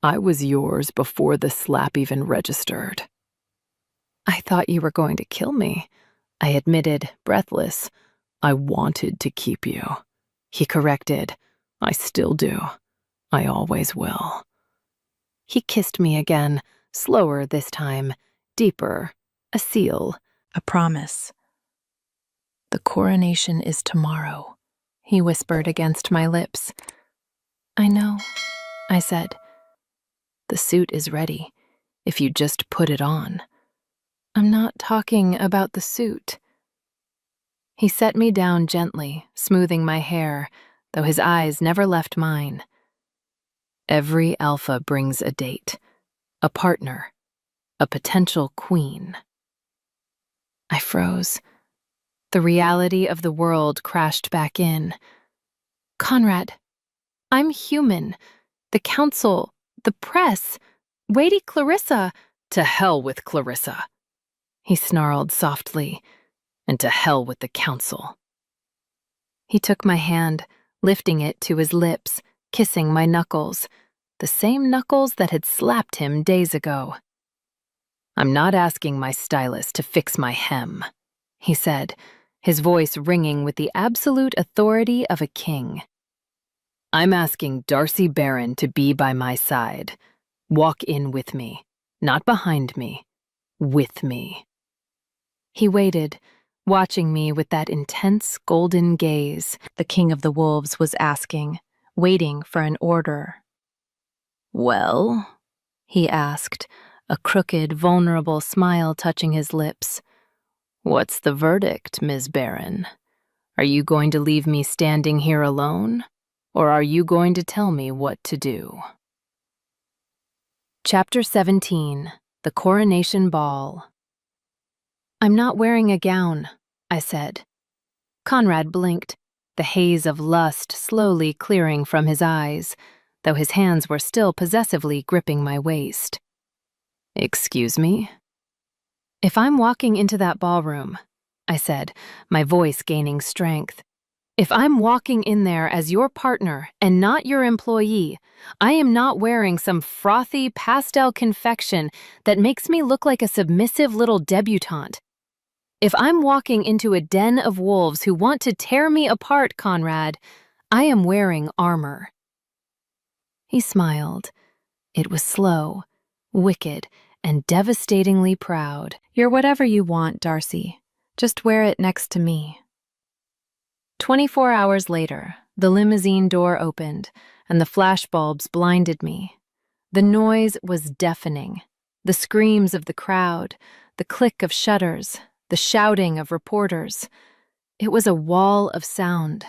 I was yours before the slap even registered." "I thought you were going to kill me," I admitted, breathless. I wanted to keep you, he corrected. I still do. I always will. He kissed me again, slower this time, deeper, a seal. A promise. The coronation is tomorrow, he whispered against my lips. I know, I said. The suit is ready, if you just put it on. I'm not talking about the suit. He set me down gently, smoothing my hair, though his eyes never left mine. Every alpha brings a date, a partner, a potential queen. I froze. The reality of the world crashed back in. Conrad, I'm human. The council, the press, weighty Clarissa. To hell with Clarissa, he snarled softly, and to hell with the council. He took my hand, lifting it to his lips, kissing my knuckles, the same knuckles that had slapped him days ago. I'm not asking my stylist to fix my hem, he said, his voice ringing with the absolute authority of a king. I'm asking Darcy Barron to be by my side. Walk in with me, not behind me, with me. He waited, watching me with that intense golden gaze. The king of the wolves was asking, waiting for an order. Well, he asked, a crooked, vulnerable smile touching his lips. What's the verdict, Ms. Barron? Are you going to leave me standing here alone, or are you going to tell me what to do? Chapter 17, The Coronation Ball. I'm not wearing a gown, I said. Conrad blinked, the haze of lust slowly clearing from his eyes, though his hands were still possessively gripping my waist. Excuse me? If I'm walking into that ballroom, I said, my voice gaining strength, if I'm walking in there as your partner and not your employee, I am not wearing some frothy pastel confection that makes me look like a submissive little debutante. If I'm walking into a den of wolves who want to tear me apart, Conrad, I am wearing armor. He smiled. It was slow, wicked, and devastatingly proud. You're whatever you want, Darcy. Just wear it next to me. 24 hours later, the limousine door opened, and the flashbulbs blinded me. The noise was deafening. The screams of the crowd, the click of shutters, the shouting of reporters. It was a wall of sound.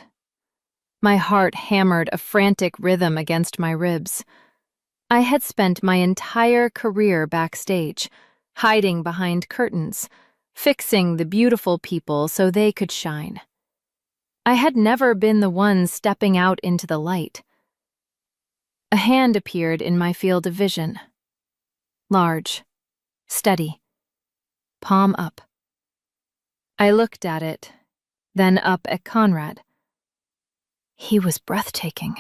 My heart hammered a frantic rhythm against my ribs. I had spent my entire career backstage, hiding behind curtains, fixing the beautiful people so they could shine. I had never been the one stepping out into the light. A hand appeared in my field of vision. Large, steady, palm up. I looked at it, then up at Conrad. He was breathtaking.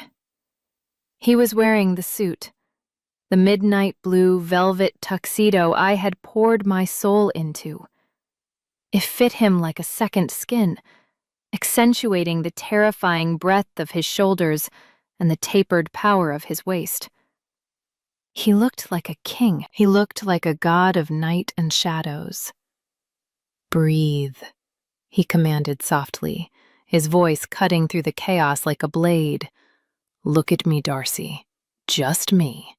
He was wearing the suit, the midnight blue velvet tuxedo I had poured my soul into. It fit him like a second skin, accentuating the terrifying breadth of his shoulders and the tapered power of his waist. He looked like a king. He looked like a god of night and shadows. Breathe, he commanded softly, his voice cutting through the chaos like a blade. Look at me, Darcy. Just me.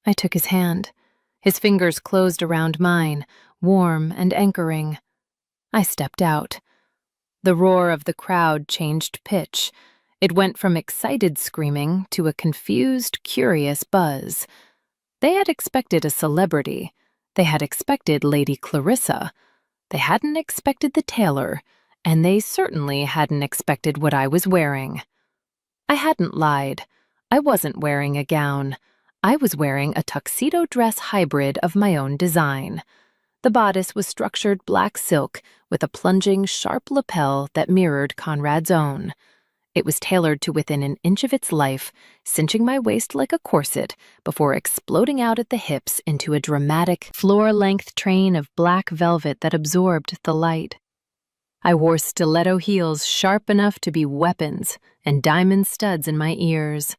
I took his hand. His fingers closed around mine, warm and anchoring. I stepped out. The roar of the crowd changed pitch. It went from excited screaming to a confused, curious buzz. They had expected a celebrity. They had expected Lady Clarissa. They hadn't expected the tailor, and they certainly hadn't expected what I was wearing. I hadn't lied. I wasn't wearing a gown. I was wearing a tuxedo dress hybrid of my own design. The bodice was structured black silk with a plunging, sharp lapel that mirrored Conrad's own. It was tailored to within an inch of its life, cinching my waist like a corset before exploding out at the hips into a dramatic, floor-length train of black velvet that absorbed the light. I wore stiletto heels sharp enough to be weapons and diamond studs in my ears.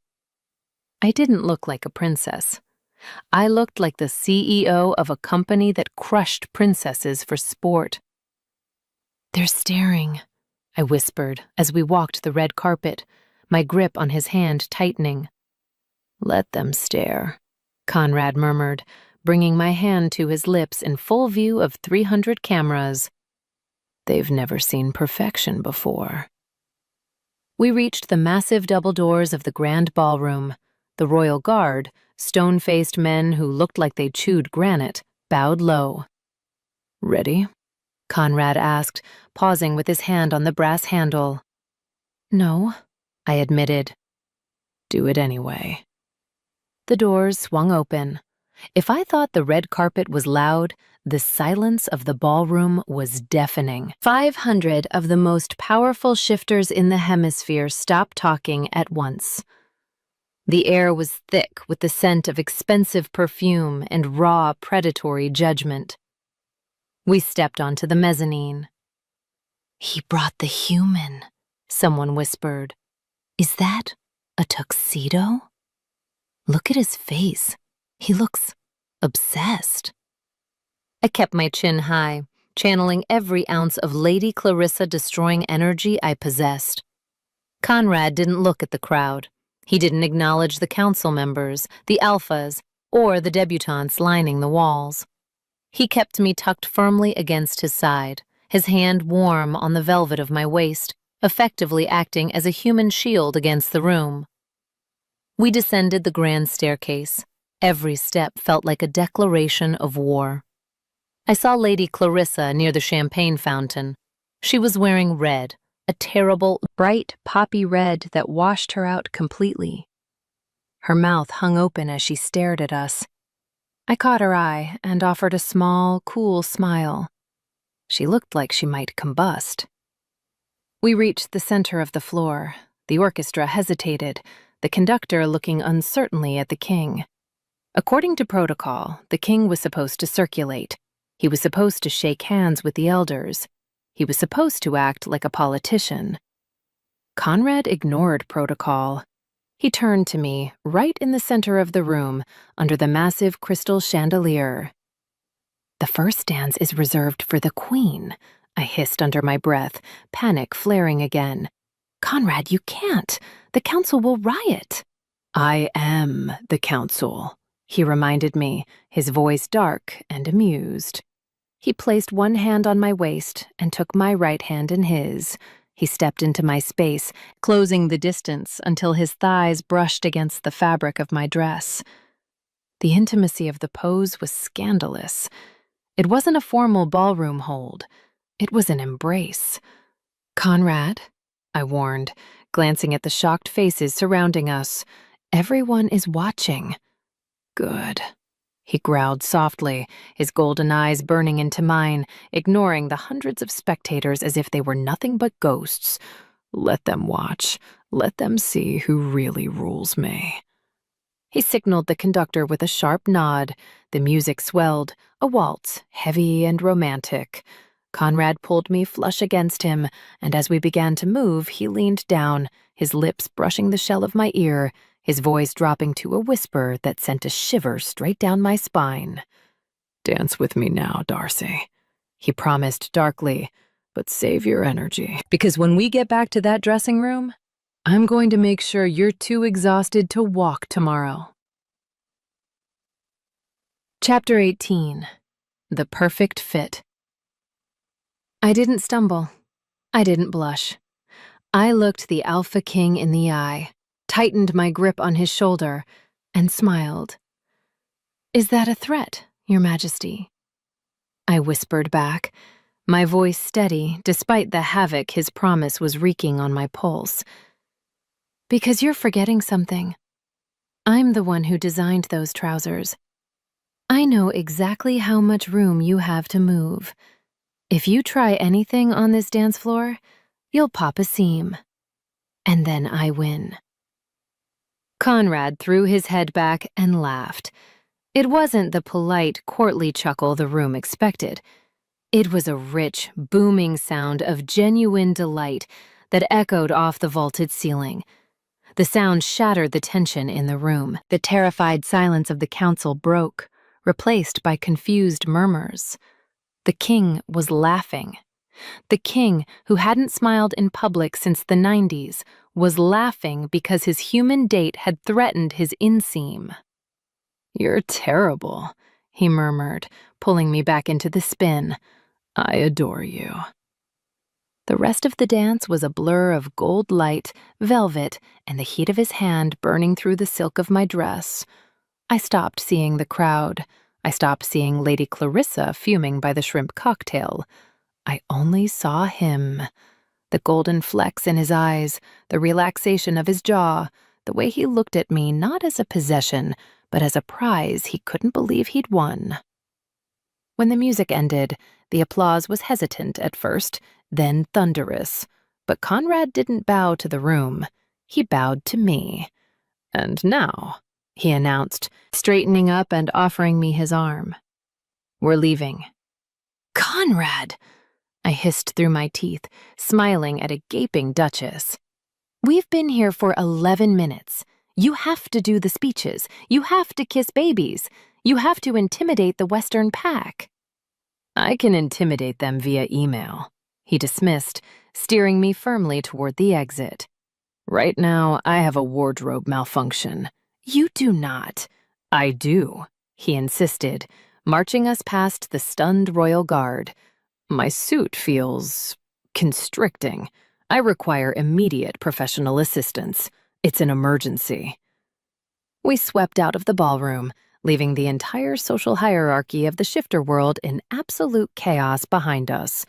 I didn't look like a princess. I looked like the CEO of a company that crushed princesses for sport. "They're staring," I whispered as we walked the red carpet, my grip on his hand tightening. "Let them stare," Conrad murmured, bringing my hand to his lips in full view of 300 cameras. "They've never seen perfection before." We reached the massive double doors of the grand ballroom. The royal guard, stone-faced men who looked like they chewed granite, bowed low. "Ready?" Conrad asked, pausing with his hand on the brass handle. "No," I admitted. "Do it anyway." The doors swung open. If I thought the red carpet was loud, the silence of the ballroom was deafening. 500 of the most powerful shifters in the hemisphere stopped talking at once. The air was thick with the scent of expensive perfume and raw, predatory judgment. We stepped onto the mezzanine. "He brought the human," someone whispered. "Is that a tuxedo? Look at his face. He looks obsessed." I kept my chin high, channeling every ounce of Lady Clarissa destroying energy I possessed. Conrad didn't look at the crowd. He didn't acknowledge the council members, the alphas, or the debutantes lining the walls. He kept me tucked firmly against his side, his hand warm on the velvet of my waist, effectively acting as a human shield against the room. We descended the grand staircase. Every step felt like a declaration of war. I saw Lady Clarissa near the champagne fountain. She was wearing red, a terrible, bright poppy red that washed her out completely. Her mouth hung open as she stared at us. I caught her eye and offered a small, cool smile. She looked like she might combust. We reached the center of the floor. The orchestra hesitated, the conductor looking uncertainly at the king. According to protocol, the king was supposed to circulate. He was supposed to shake hands with the elders. He was supposed to act like a politician. Conrad ignored protocol. He turned to me, right in the center of the room, under the massive crystal chandelier. "The first dance is reserved for the queen," I hissed under my breath, panic flaring again. "Conrad, you can't. The council will riot." "I am the council," he reminded me, his voice dark and amused. He placed one hand on my waist and took my right hand in his. He stepped into my space, closing the distance until his thighs brushed against the fabric of my dress. The intimacy of the pose was scandalous. It wasn't a formal ballroom hold. It was an embrace. "Conrad," I warned, glancing at the shocked faces surrounding us. "Everyone is watching." "Good," he growled softly, his golden eyes burning into mine, ignoring the hundreds of spectators as if they were nothing but ghosts. "Let them watch. Let them see who really rules me." He signaled the conductor with a sharp nod. The music swelled, a waltz, heavy and romantic. Conrad pulled me flush against him, and as we began to move, he leaned down, his lips brushing the shell of my ear, his voice dropping to a whisper that sent a shiver straight down my spine. "Dance with me now, Darcy," he promised darkly, "but save your energy, because when we get back to that dressing room, I'm going to make sure you're too exhausted to walk tomorrow." Chapter 18. The Perfect Fit. I didn't stumble. I didn't blush. I looked the Alpha King in the eye, tightened my grip on his shoulder, and smiled. "Is that a threat, Your Majesty?" I whispered back, my voice steady despite the havoc his promise was wreaking on my pulse. "Because you're forgetting something. I'm the one who designed those trousers. I know exactly how much room you have to move. If you try anything on this dance floor, you'll pop a seam. And then I win." Conrad threw his head back and laughed. It wasn't the polite, courtly chuckle the room expected. It was a rich, booming sound of genuine delight that echoed off the vaulted ceiling. The sound shattered the tension in the room. The terrified silence of the council broke, replaced by confused murmurs. The king was laughing. The king, who hadn't smiled in public since the 90s, was laughing because his human date had threatened his inseam. "You're terrible," he murmured, pulling me back into the spin. "I adore you." The rest of the dance was a blur of gold light, velvet, and the heat of his hand burning through the silk of my dress. I stopped seeing the crowd. I stopped seeing Lady Clarissa fuming by the shrimp cocktail. I only saw him. The golden flecks in his eyes, the relaxation of his jaw, the way he looked at me not as a possession, but as a prize he couldn't believe he'd won. When the music ended, the applause was hesitant at first, then thunderous. But Conrad didn't bow to the room. He bowed to me. "And now," he announced, straightening up and offering me his arm. "We're leaving." "Conrad!" I hissed through my teeth, smiling at a gaping duchess. "We've been here for 11 minutes. You have to do the speeches. You have to kiss babies. You have to intimidate the Western pack." "I can intimidate them via email," he dismissed, steering me firmly toward the exit. "Right now, I have a wardrobe malfunction." "You do not." "I do," he insisted, marching us past the stunned royal guard. "My suit feels constricting. I require immediate professional assistance. It's an emergency." We swept out of the ballroom, leaving the entire social hierarchy of the shifter world in absolute chaos behind us.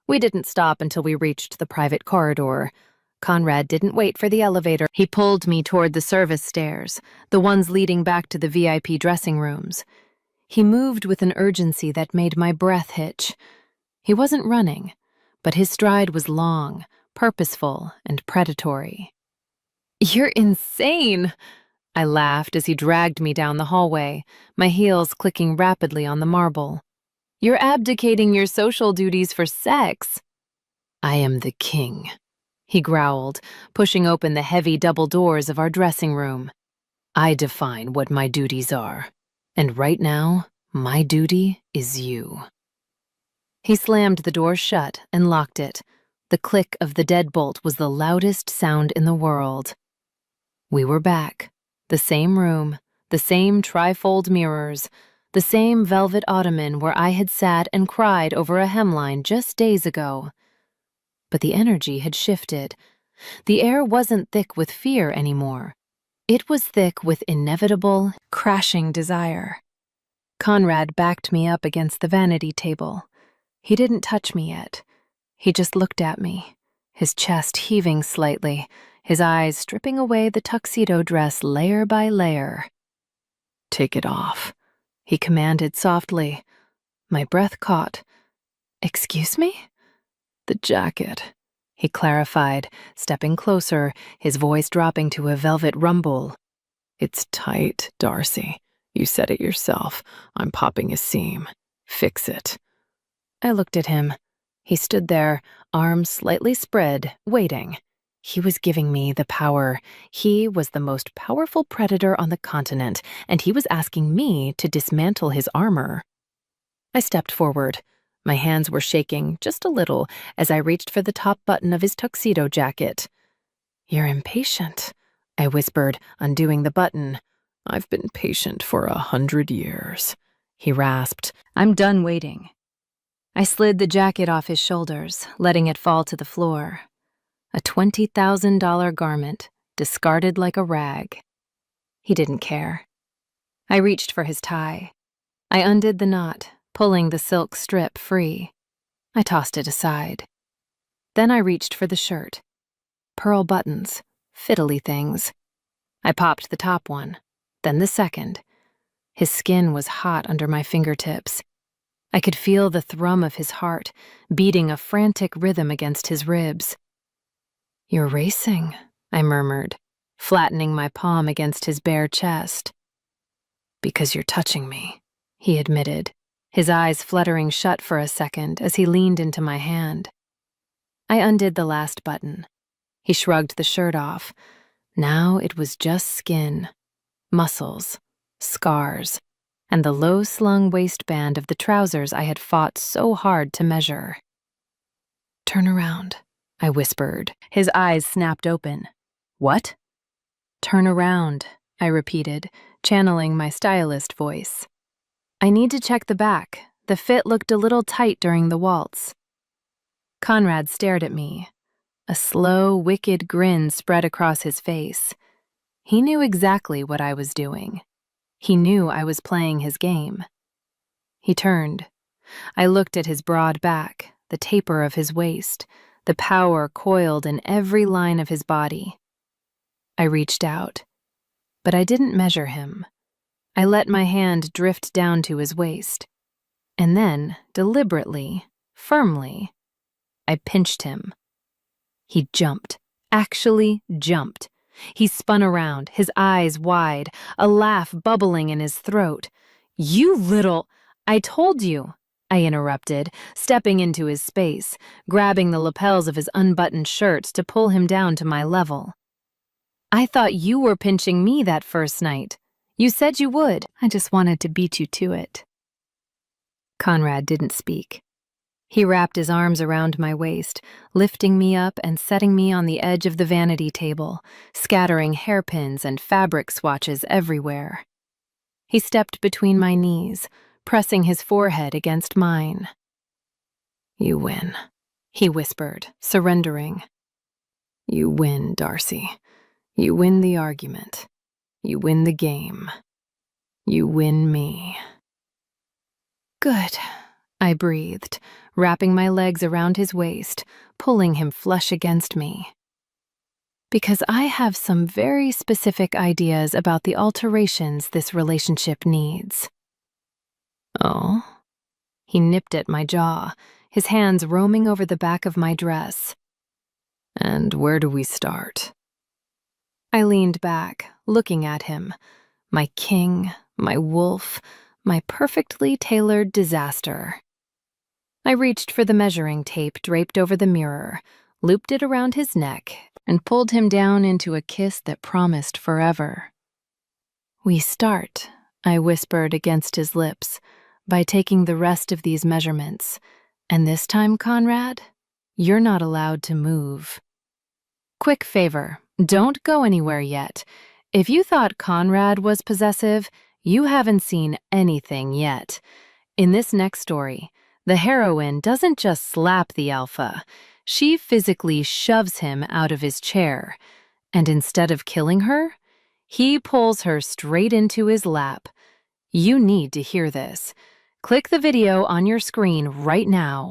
We didn't stop until we reached the private corridor. Conrad didn't wait for the elevator. He pulled me toward the service stairs, the ones leading back to the VIP dressing rooms. He moved with an urgency that made my breath hitch. He wasn't running, but his stride was long, purposeful, and predatory. "You're insane!" I laughed as he dragged me down the hallway, my heels clicking rapidly on the marble. "You're abdicating your social duties for sex." "I am the king," he growled, pushing open the heavy double doors of our dressing room. "I define what my duties are, and right now, my duty is you." He slammed the door shut and locked it. The click of the deadbolt was the loudest sound in the world. We were back. The same room, the same trifold mirrors, the same velvet ottoman where I had sat and cried over a hemline just days ago. But the energy had shifted. The air wasn't thick with fear anymore. It was thick with inevitable, crashing desire. Conrad backed me up against the vanity table. He didn't touch me yet. He just looked at me, his chest heaving slightly, his eyes stripping away the tuxedo dress layer by layer. "Take it off," he commanded softly. My breath caught. "Excuse me?" "The jacket," he clarified, stepping closer, his voice dropping to a velvet rumble. "It's tight, Darcy. You said it yourself. I'm popping a seam. Fix it." I looked at him. He stood there, arms slightly spread, waiting. He was giving me the power. He was the most powerful predator on the continent, and he was asking me to dismantle his armor. I stepped forward. My hands were shaking just a little as I reached for the top button of his tuxedo jacket. "You're impatient," I whispered, undoing the button. "I've been patient for 100 years," he rasped. "I'm done waiting." I slid the jacket off his shoulders, letting it fall to the floor. A $20,000 garment, discarded like a rag. He didn't care. I reached for his tie. I undid the knot, pulling the silk strip free. I tossed it aside. Then I reached for the shirt. Pearl buttons, fiddly things. I popped the top one, then the second. His skin was hot under my fingertips. I could feel the thrum of his heart, beating a frantic rhythm against his ribs. "You're racing," I murmured, flattening my palm against his bare chest. "Because you're touching me," he admitted, his eyes fluttering shut for a second as he leaned into my hand. I undid the last button. He shrugged the shirt off. Now it was just skin, muscles, scars, and the low-slung waistband of the trousers I had fought so hard to measure. "Turn around," I whispered. His eyes snapped open. "What?" "Turn around," I repeated, channeling my stylist voice. "I need to check the back. The fit looked a little tight during the waltz." Conrad stared at me. A slow, wicked grin spread across his face. He knew exactly what I was doing. He knew I was playing his game. He turned. I looked at his broad back, the taper of his waist, the power coiled in every line of his body. I reached out, but I didn't measure him. I let my hand drift down to his waist, and then, deliberately, firmly, I pinched him. He jumped, actually jumped. He spun around, his eyes wide, a laugh bubbling in his throat. "You little—" "I told you," I interrupted, stepping into his space, grabbing the lapels of his unbuttoned shirts to pull him down to my level. "I thought you were pinching me that first night. You said you would. I just wanted to beat you to it." Conrad didn't speak. He wrapped his arms around my waist, lifting me up and setting me on the edge of the vanity table, scattering hairpins and fabric swatches everywhere. He stepped between my knees, pressing his forehead against mine. "You win," he whispered, surrendering. "You win, Darcy. You win the argument. You win the game. You win me." "Good," I breathed, wrapping my legs around his waist, pulling him flush against me. "Because I have some very specific ideas about the alterations this relationship needs." "Oh?" He nipped at my jaw, his hands roaming over the back of my dress. "And where do we start?" I leaned back, looking at him, my king, my wolf, my perfectly tailored disaster. I reached for the measuring tape draped over the mirror, looped it around his neck, and pulled him down into a kiss that promised forever. "We start," I whispered against his lips, "by taking the rest of these measurements. And this time, Conrad, you're not allowed to move. Quick favor, don't go anywhere yet. If you thought Conrad was possessive, you haven't seen anything yet. In this next story, the heroine doesn't just slap the alpha, she physically shoves him out of his chair. And instead of killing her, he pulls her straight into his lap. You need to hear this. Click the video on your screen right now.